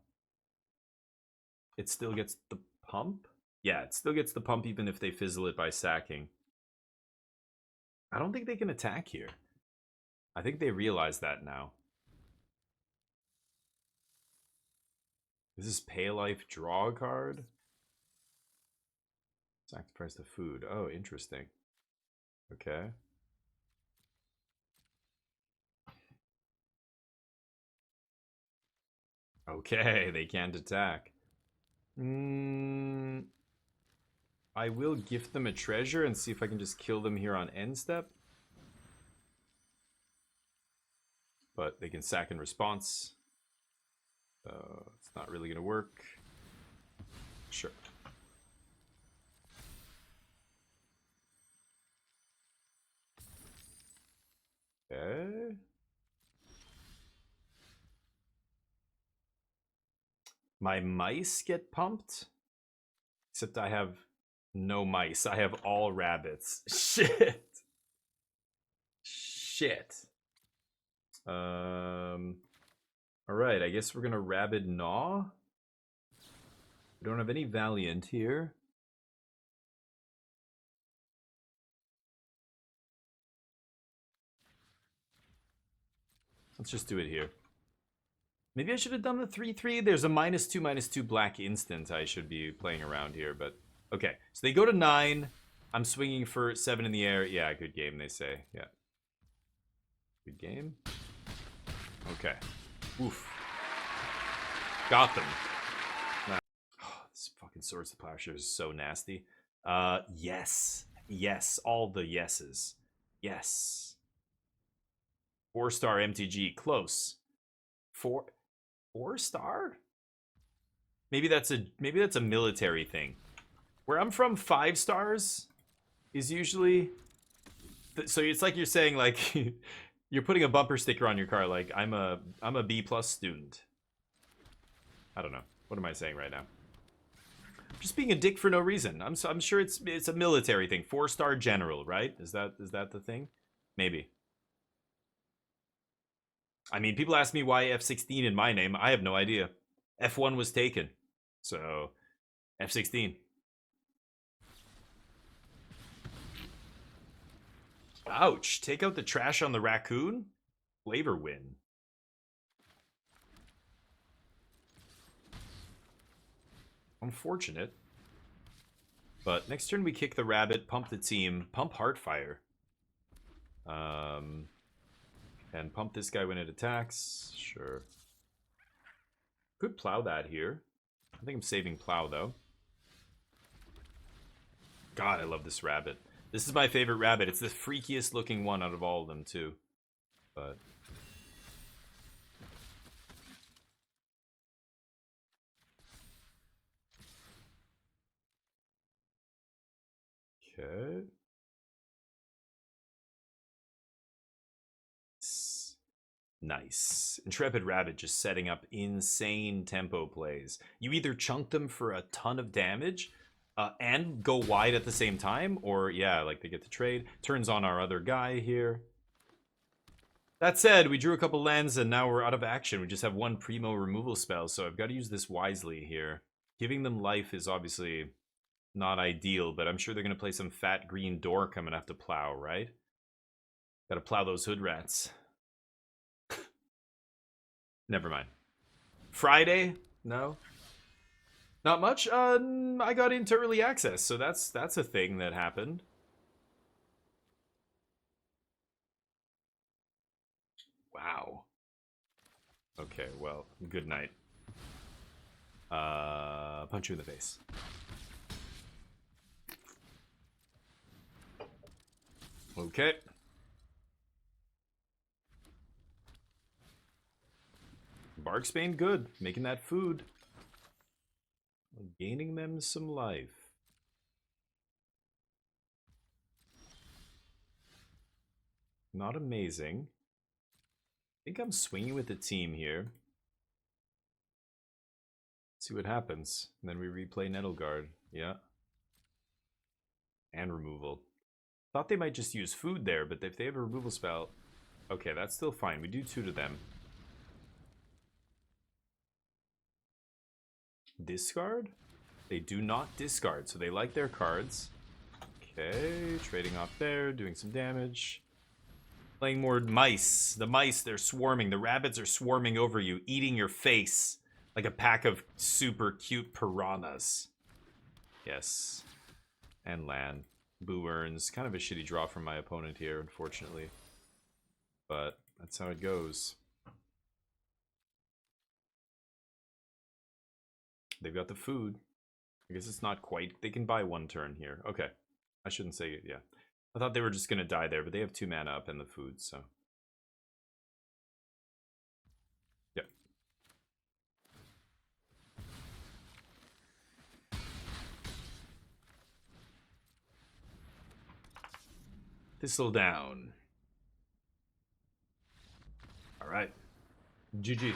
It still gets the pump? Yeah, it still gets the pump even if they fizzle it by sacking. I don't think they can attack here. I think they realize that now. This is Pay Life, draw a card. Sacrifice the food. Oh, interesting. Okay. Okay, they can't attack. I will gift them a treasure and see if I can just kill them here on end step. But they can sack in response. It's not really going to work. Sure. Okay. My mice get pumped? Except I have no mice. I have all rabbits. Shit. Shit. Alright, I guess we're gonna Rabid Gnaw. We don't have any Valiant here. Let's just do it here. Maybe I should have done the 3-3. There's a -2/-2 black instant I should be playing around here, but okay. So they go to 9. I'm swinging for 7 in the air. Yeah, good game, they say. Yeah. Good game. Okay. Oof. Got them. Oh, this fucking Swords to Plowshares is so nasty. Yes. Yes. All the yeses. Yes. 4-star MTG. Close. 4-star? Maybe that's a military thing. Where I'm from, 5 stars is usually... So it's like you're saying, like, you're putting a bumper sticker on your car, like, I'm a B+ student. I don't know. What am I saying right now? Just being a dick for no reason. I'm sure it's a military thing. 4-star general, right? Is that the thing? Maybe. I mean, people ask me why F16 in my name. I have no idea. F1 was taken. So, F16. Ouch. Take out the trash on the raccoon? Flavor win. Unfortunate. But next turn we kick the rabbit, pump the team, pump Heartfire. And pump this guy when it attacks. Sure. Could plow that here. I think I'm saving plow, though. God, I love this rabbit. This is my favorite rabbit. It's the freakiest looking one out of all of them, too. But... okay. Nice. Intrepid Rabbit just setting up insane tempo plays. You either chunk them for a ton of damage and go wide at the same time, or yeah, like they get to trade. Turns on our other guy here. That said, we drew a couple lands and now we're out of action. We just have one Primo removal spell, so I've got to use this wisely here. Giving them life is obviously not ideal, but I'm sure they're going to play some fat green dork I'm going to have to plow, right? Got to plow those hood rats. Never mind. Friday? No. Not much. I got into early access, so that's a thing that happened. Wow. Okay, well, good night. Punch you in the face. Okay. Barksbane, good. Making that food. Gaining them some life. Not amazing. I think I'm swinging with the team here. See what happens. And then we replay Nettleguard. Yeah. And removal. Thought they might just use food there, but if they have a removal spell... okay, that's still fine. We do 2 to them. Discard? They do not discard, so they like their cards. Okay, trading off there, doing some damage. Playing more mice. The mice, they're swarming. The rabbits are swarming over you, eating your face like a pack of super cute piranhas. Yes. And land. Boo earns. Kind of a shitty draw from my opponent here, unfortunately. But that's how it goes. They've got the food. I guess it's not quite... they can buy 1 turn here. Okay. I shouldn't say it, yeah. I thought they were just going to die there, but they have 2 mana up in the food, so... yep. Thistle down. Alright. GG.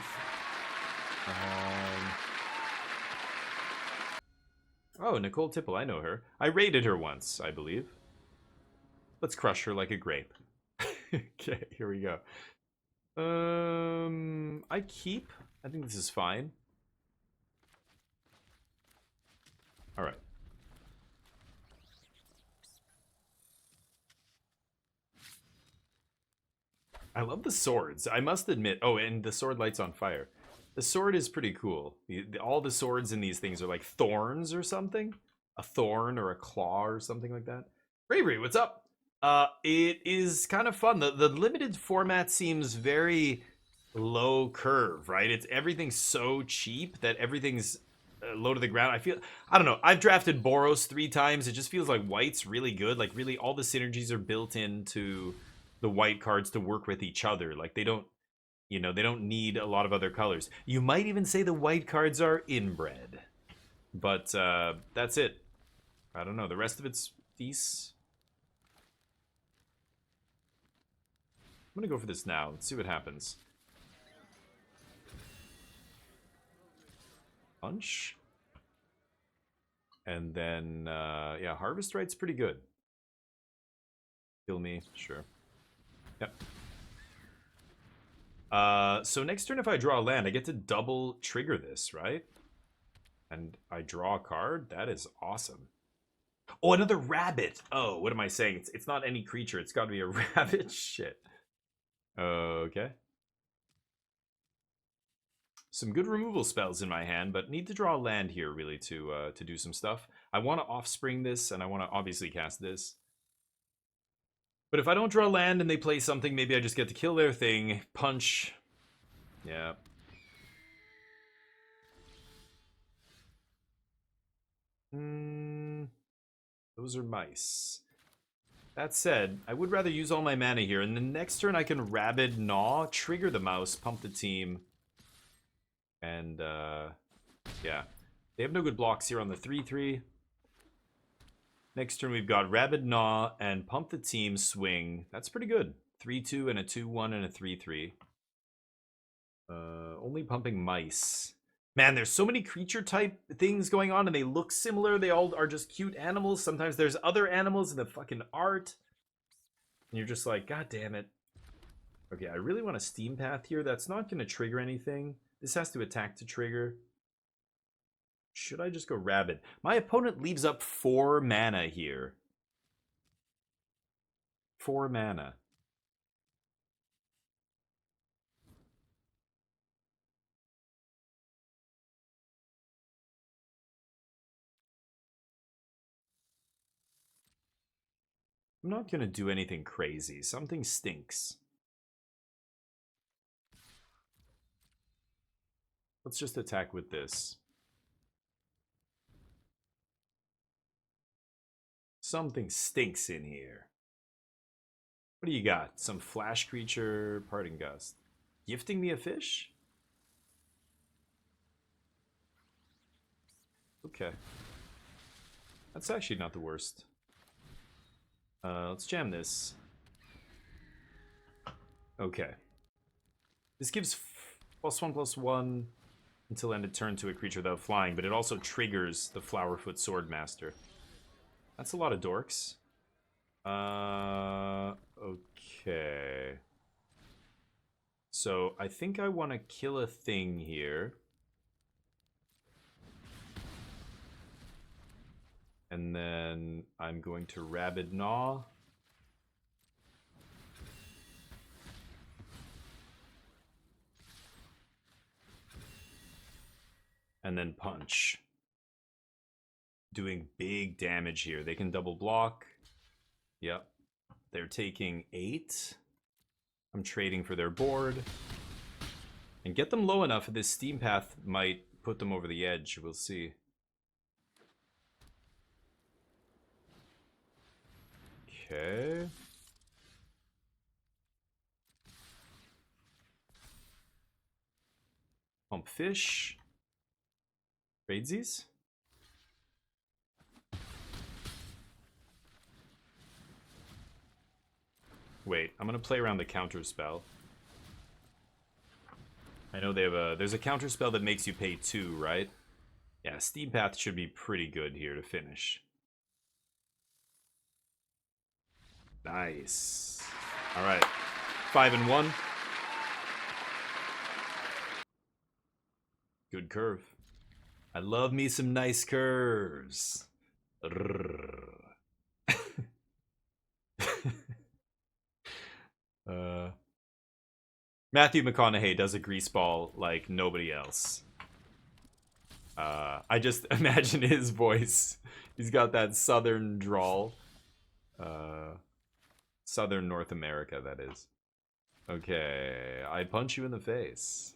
Oh, Nicole Tipple, I know her. I raided her once, I believe. Let's crush her like a grape. Okay, here we go. I keep. I think this is fine. All right. I love the swords. I must admit. Oh, and the sword lights on fire. The sword is pretty cool. All the swords in these things are like thorns or something. A thorn or a claw or something like that. Bravery, what's up? It is kind of fun. The limited format seems very low curve, right? It's everything's so cheap that everything's low to the ground. I don't know. I've drafted Boros 3 times. It just feels like white's really good. Like really, all the synergies are built into the white cards to work with each other. Like they don't, they don't need a lot of other colors. You might even say the white cards are inbred, but that's it. I don't know. The rest of it's decent. I'm gonna go for this now. Let's see what happens. Punch. And then, yeah, Harvest Right's pretty good. Kill me, sure. Yep. So next turn, if I draw a land, I get to double trigger this, right? And I draw a card? That is awesome. Oh, another rabbit! Oh, what am I saying? It's not any creature. It's got to be a rabbit. Shit. Okay. Some good removal spells in my hand, but need to draw a land here, really, to do some stuff. I want to Offspring this, and I want to obviously cast this. But if I don't draw land and they play something, maybe I just get to kill their thing. Punch. Yeah. Those are mice. That said, I would rather use all my mana here. And the next turn I can Rabid Gnaw, trigger the mouse, pump the team. And, yeah. They have no good blocks here on the 3-3. Next turn we've got Rabid Gnaw and Pump the Team, swing. That's pretty good. 3-2 and a 2-1 and a 3-3. Only pumping mice. Man, there's so many creature type things going on and they look similar. They all are just cute animals. Sometimes there's other animals in the fucking art. And you're just like, God damn it. Okay, I really want a Steam Path here. That's not going to trigger anything. This has to attack to trigger. Should I just go Rabid? My opponent leaves up 4 mana here. 4 mana. I'm not going to do anything crazy. Something stinks. Let's just attack with this. Something stinks in here. What do you got? Some flash creature, Parting Gust. Gifting me a fish? Okay. That's actually not the worst. Let's jam this. Okay. This gives +1/+1 until end of turn to a creature without flying, but it also triggers the Flowerfoot Swordmaster. That's a lot of dorks. Okay. So I think I want to kill a thing here. And then I'm going to Rabid Gnaw. And then punch. Doing big damage here. They can double block. Yep. They're taking 8. I'm trading for their board. And get them low enough, this Steam Path might put them over the edge. We'll see. Okay. Pump fish. Tradesies. Wait, I'm gonna play around the counter spell. I know they have there's a counter spell that makes you pay 2, right? Yeah, Steam Path should be pretty good here to finish. Nice. All right, 5-1. Good curve. I love me some nice curves. Matthew McConaughey does a grease ball like nobody else. I just imagine his voice. He's got that southern drawl. Southern North America, that is. Okay, I punch you in the face.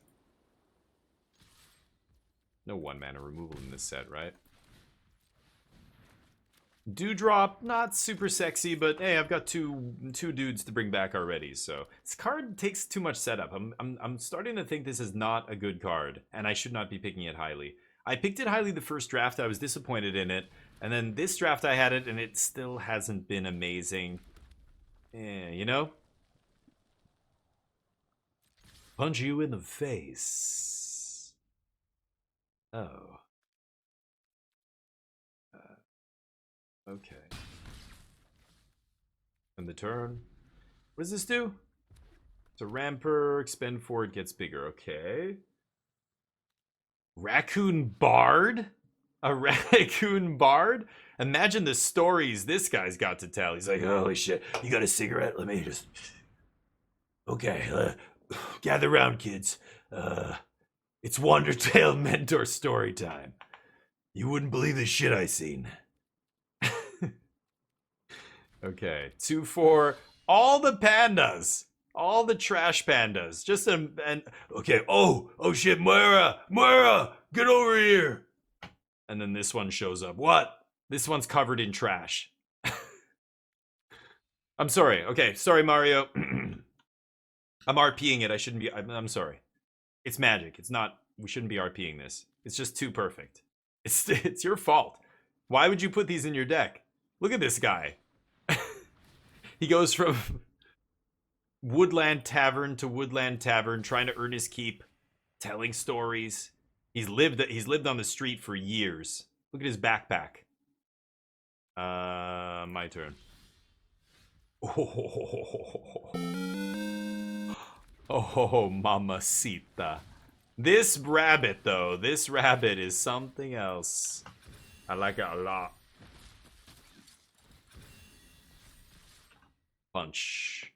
No 1-mana removal in this set, right? Dewdrop, not super sexy, but hey, I've got two dudes to bring back already. So this card takes too much setup. I'm starting to think this is not a good card, and I should not be picking it highly. I picked it highly the first draft. I was disappointed in it, and then this draft I had it, and it still hasn't been amazing. You know? Punch you in the face. Oh. Okay. And the turn. What does this do? It's a ramper, expend 4, it gets bigger. Okay. Raccoon Bard? A raccoon bard? Imagine the stories this guy's got to tell. He's like, holy shit, you got a cigarette? Let me just... Okay, gather round, kids. It's Wandertail Mentor story time. You wouldn't believe the shit I seen. Okay, 2-4. All the pandas. All the trash pandas. Just okay. Oh shit, Moira, get over here. And then this one shows up. What? This one's covered in trash. I'm sorry. Okay, sorry, Mario. I'm RPing it. I shouldn't be. I'm sorry. It's magic. It's not. We shouldn't be RPing this. It's just too perfect. It's your fault. Why would you put these in your deck? Look at this guy. He goes from Woodland Tavern to Woodland Tavern, trying to earn his keep, telling stories. He's lived on the street for years. Look at his backpack. My turn. Oh, mamacita. This rabbit, though, this rabbit is something else. I like it a lot. Punch.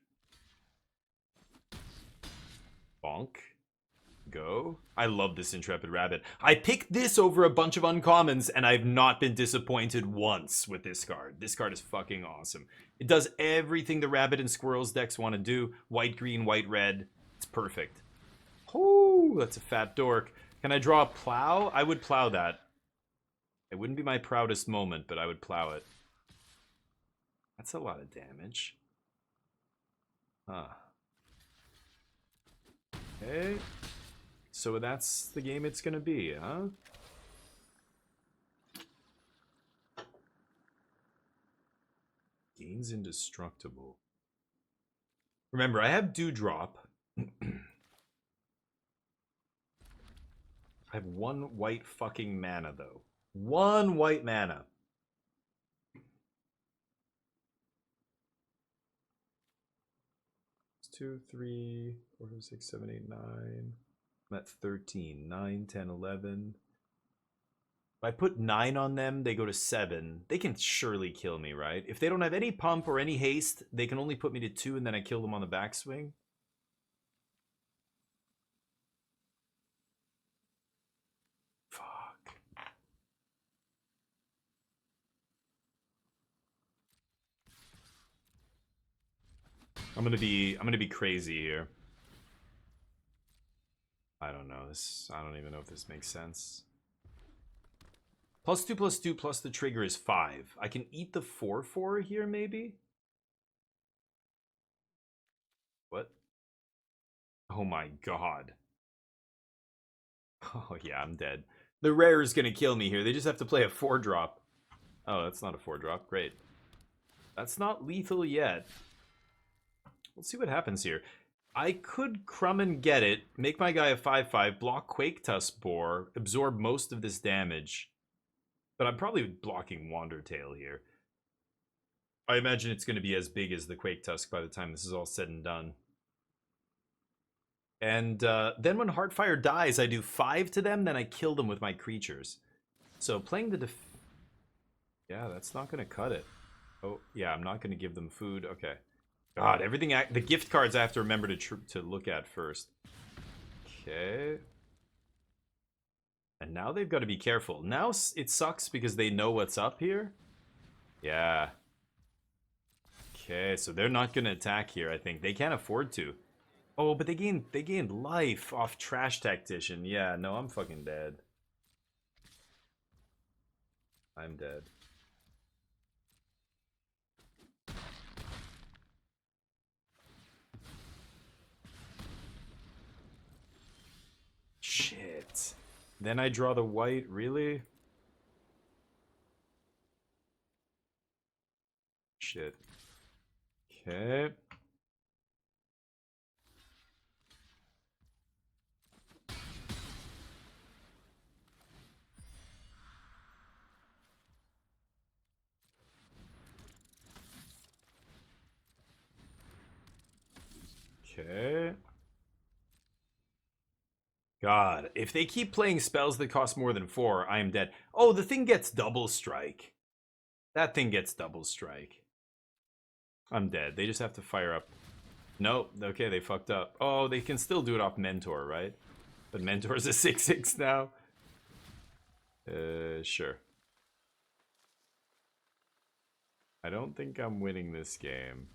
Bonk. Go. I love this Intrepid Rabbit. I picked this over a bunch of uncommons, and I've not been disappointed once with this card. This card is fucking awesome. It does everything the Rabbit and Squirrels decks want to do. White, green, white, red. It's perfect. Oh, that's a fat dork. Can I draw a plow? I would plow that. It wouldn't be my proudest moment, but I would plow it. That's a lot of damage. Huh. Okay. So that's the game it's gonna be, huh? Gains indestructible. Remember, I have Dewdrop. I have 1 white fucking mana, though. 1 white mana. It's 2, 3, 4, 5, 6, 7, 8, 9. I'm at 13. 9, 10, 11. If I put 9 on them, they go to 7. They can surely kill me, right? If they don't have any pump or any haste, they can only put me to 2 and then I kill them on the backswing. Fuck. I'm gonna be crazy here. I don't know. I don't even know if this makes sense. +2/+2 plus the trigger is 5. I can eat the 4/4 here, maybe? What? Oh my god. Oh yeah, I'm dead. The rare is gonna kill me here. They just have to play a 4-drop. Oh, that's not a 4-drop. Great. That's not lethal yet. Let's see what happens here. I could crumb and get it, make my guy a 5/5, block Quake Tusk Boar, absorb most of this damage. But I'm probably blocking Wandertail here. I imagine it's going to be as big as the Quake Tusk by the time this is all said and done. And then when Heartfire dies, I do 5 to them, then I kill them with my creatures. So playing the yeah, that's not going to cut it. Oh, yeah, I'm not going to give them food. Okay. God, everything. The gift cards I have to remember to look at first. Okay. And now they've got to be careful. Now it sucks because they know what's up here. Yeah. Okay, so they're not going to attack here, I think. They can't afford to. Oh, but they gained life off Trash Tactician. Yeah, no, I'm fucking dead. I'm dead. Shit. Then I draw the white, really? Shit. Okay. Okay. God, if they keep playing spells that cost more than 4, I am dead. Oh, the thing gets double strike. That thing gets double strike. I'm dead. They just have to fire up. Nope. Okay, they fucked up. Oh, they can still do it off Mentor, right? But Mentor's a 6/6 now. Sure. I don't think I'm winning this game.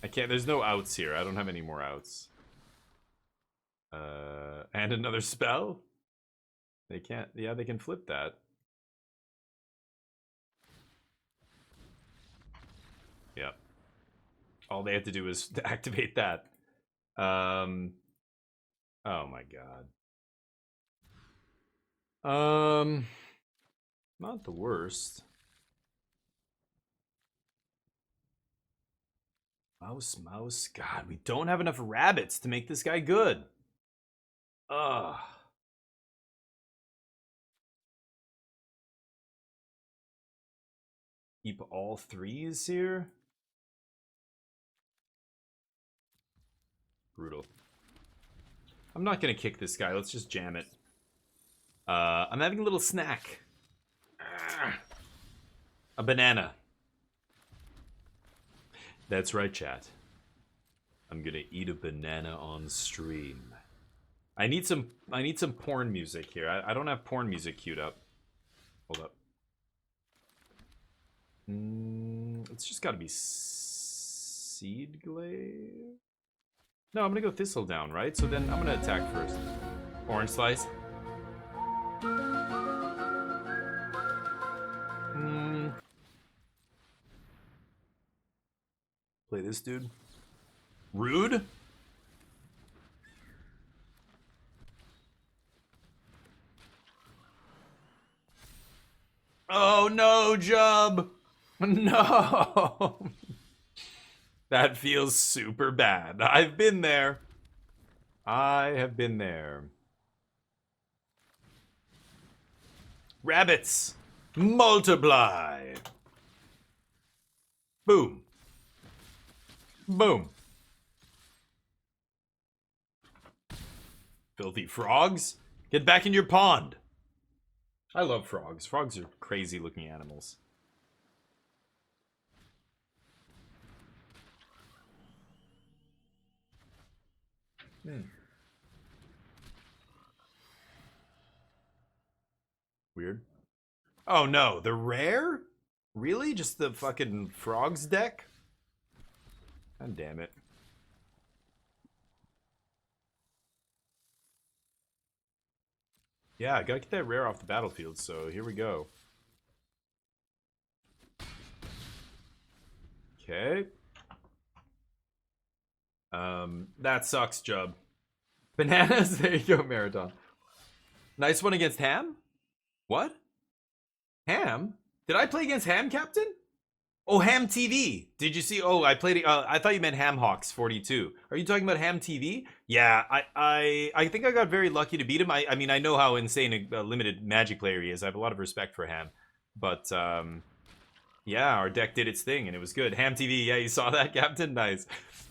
I can't. There's no outs here. I don't have any more outs. And another spell? They can't. Yeah, they can flip that. Yep. All they have to do is to activate that. Oh my god. Not the worst. Mouse. God, we don't have enough rabbits to make this guy good. Ugh. Keep all 3s here. Brutal. I'm not gonna kick this guy. Let's just jam it. I'm having a little snack. A banana. That's right, chat. I'm gonna eat a banana on stream. I need some porn music here. I don't have porn music queued up. Hold up. It's just gotta be Seed Glaive. No, I'm gonna go Thistle Down, right? So then I'm gonna attack first. Orange Slice. Play this dude. Rude? Oh no, Jub! No! That feels super bad. I've been there. I have been there. Rabbits! Multiply! Boom. Boom. Filthy frogs? Get back in your pond. I love frogs. Frogs are crazy looking animals. Weird. Oh no, the rare? Really? Just the fucking frogs deck? God damn it. Yeah, I gotta get that rare off the battlefield, so here we go. Okay. That sucks, Jub. Bananas? There you go, Marathon. Nice one against Ham? What? Ham? Did I play against Ham, Captain? Oh, Ham TV. Did you see? Oh, I played. I thought you meant Ham Hawks 42. Are you talking about Ham TV? Yeah, I think I got very lucky to beat him. I mean, I know how insane a limited Magic player he is. I have a lot of respect for Ham, but yeah, our deck did its thing and it was good. Ham TV. Yeah, you saw that, Captain. Nice.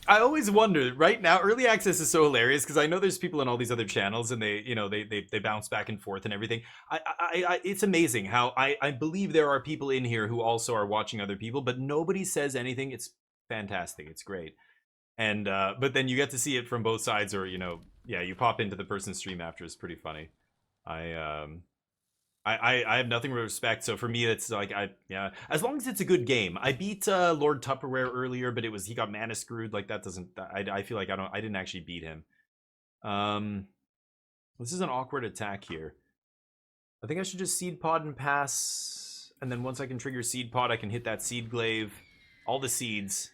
I always wonder right now. Early access is so hilarious because I know there's people in all these other channels and they bounce back and forth and everything. It's amazing how I believe there are people in here who also are watching other people, but nobody says anything. It's fantastic. It's great. And but then you get to see it from both sides, or yeah, you pop into the person's stream after. It's pretty funny. I I have nothing but respect. So for me, it's like yeah, as long as it's a good game. I beat Lord Tupperware earlier, but he got mana screwed. Like that doesn't. I feel like I didn't actually beat him. This is an awkward attack here. I think I should just Seed Pod and pass, and then once I can trigger Seed Pod, I can hit that Seed Glaive, all the seeds,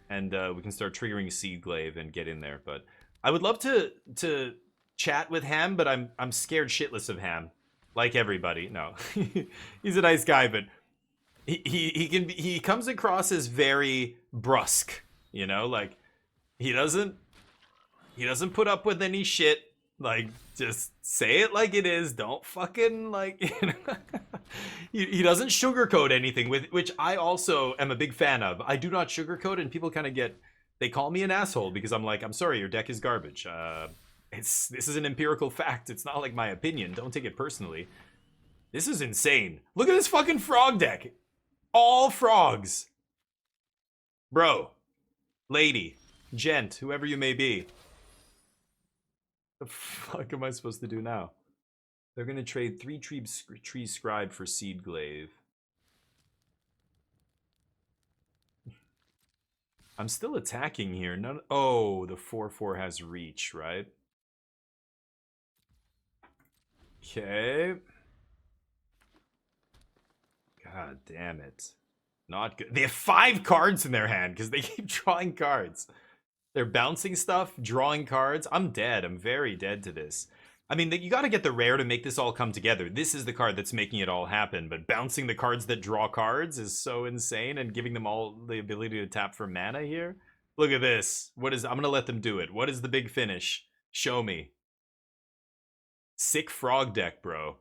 and we can start triggering Seed Glaive and get in there. But I would love to chat with Ham, but I'm scared shitless of Ham, like everybody. No, he's a nice guy, but he comes across as very brusque. Like he doesn't put up with any shit. Like, just say it like it is. Don't fucking, like, he doesn't sugarcoat anything, which I also am a big fan of. I do not sugarcoat, and people kind of they call me an asshole because I'm like, I'm sorry, your deck is garbage. This is an empirical fact. It's not like my opinion. Don't take it personally. This is insane. Look at this fucking frog deck. All frogs. Bro, lady, gent, whoever you may be. The fuck am I supposed to do now? They're gonna trade 3 tree scribe for Seed Glaive. I'm still attacking here. Oh, the 4/4 has reach, right? Okay. God damn it. Not good. They have 5 cards in their hand because they keep drawing cards. They're bouncing stuff, drawing cards. I'm dead. I'm very dead to this. I mean, you got to get the rare to make this all come together. This is the card that's making it all happen. But bouncing the cards that draw cards is so insane, and giving them all the ability to tap for mana here. Look at this. I'm going to let them do it. What is the big finish? Show me. Sick frog deck, bro.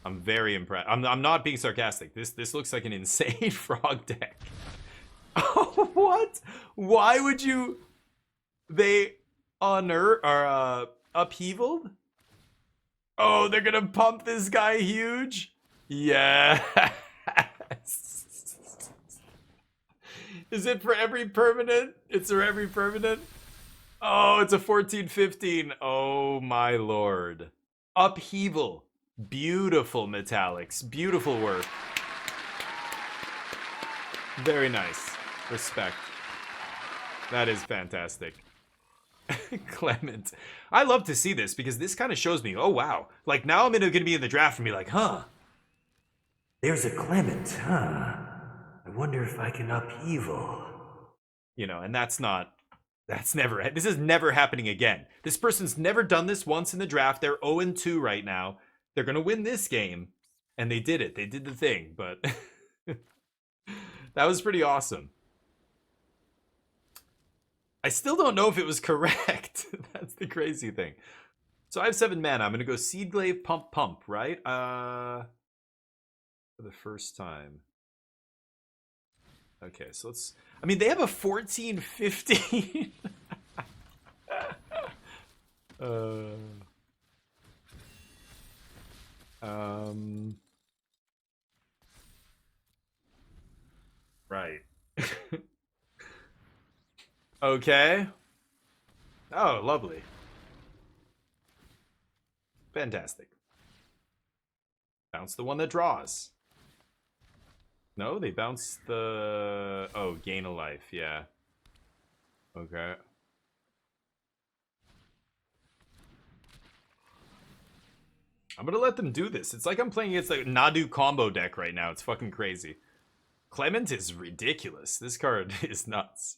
I'm very impressed. I'm not being sarcastic. This looks like an insane frog deck. Oh, what? Why would you? They are upheavaled? Oh, they're gonna pump this guy huge? Yes. Is it for every permanent? It's for every permanent? Oh, it's a 14/15. Oh my lord. Upheaval. Beautiful metallics. Beautiful work. Very nice. Respect. That is fantastic. Clement. I love to see this because this kind of shows me, oh wow. Like now I'm going to be in the draft and be like, huh. There's a Clement, huh? I wonder if I can upheaval. And this is never happening again. This person's never done this once in the draft. They're 0-2 right now. They're going to win this game. And they did it. They did the thing, but that was pretty awesome. I still don't know if it was correct. That's the crazy thing. So I have 7 mana. I'm going to go Seed Glaive, pump, right? For the first time. Okay, so let's... I mean, they have a 14/15. Right. Okay. Oh, lovely. Fantastic. Bounce the one that draws. No, they bounce the... Oh, gain a life, yeah. Okay. I'm gonna let them do this. It's like I'm playing against like Nadu combo deck right now. It's fucking crazy. Clement is ridiculous. This card is nuts.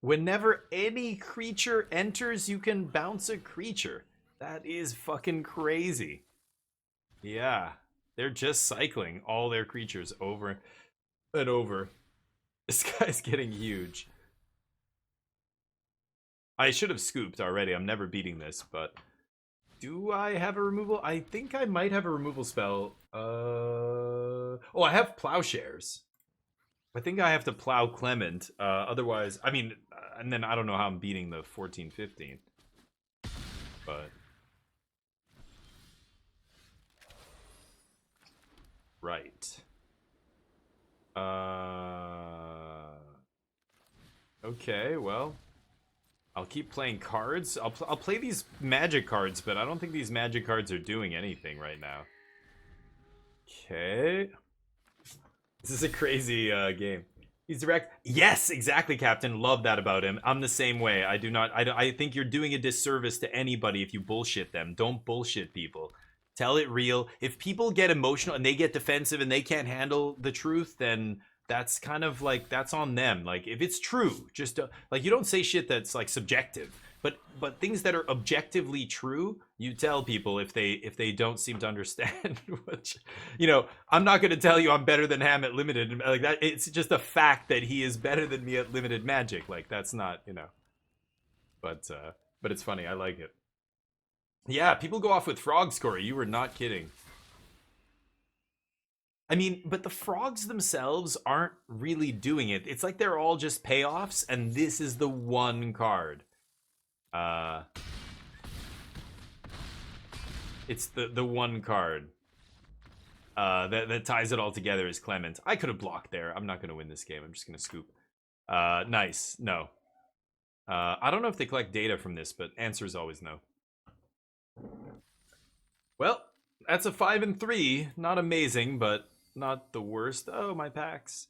Whenever any creature enters, you can bounce a creature. That is fucking crazy. Yeah. They're just cycling all their creatures over and over. This guy's getting huge. I should have scooped already. I'm never beating this, but... Do I have a removal? I think I might have a removal spell. Oh, I have Plowshares. I think I have to plow Clement. Otherwise, I mean, and then I don't know how I'm beating the 14/15. But... Right. Okay, well, I'll keep playing cards. I'll play these magic cards, but I don't think these magic cards are doing anything right now. Okay. This is a crazy game. He's direct. Yes, exactly, Captain. Love that about him. I'm the same way. I do not. I think you're doing a disservice to anybody if you bullshit them. Don't bullshit people. Tell it real. If people get emotional and they get defensive and they can't handle the truth, then that's kind of like that's on them. Like if it's true, just like you don't say shit that's like subjective. But things that are objectively true, you tell people if they don't seem to understand. Which, I'm not going to tell you I'm better than Ham at limited like that. It's just a fact that he is better than me at limited magic. Like that's not. But it's funny. I like it. Yeah, people go off with frog score. You were not kidding. I mean, but the frogs themselves aren't really doing it. It's like they're all just payoffs, and this is the one card. Uh, it's the one card that ties it all together is Clement. I could have blocked there. I'm not going to win this game. I'm just going to scoop. Nice. No. I don't know if they collect data from this, but answer is always no. Well, that's a 5 and 3. Not amazing, but not the worst. Oh, my packs.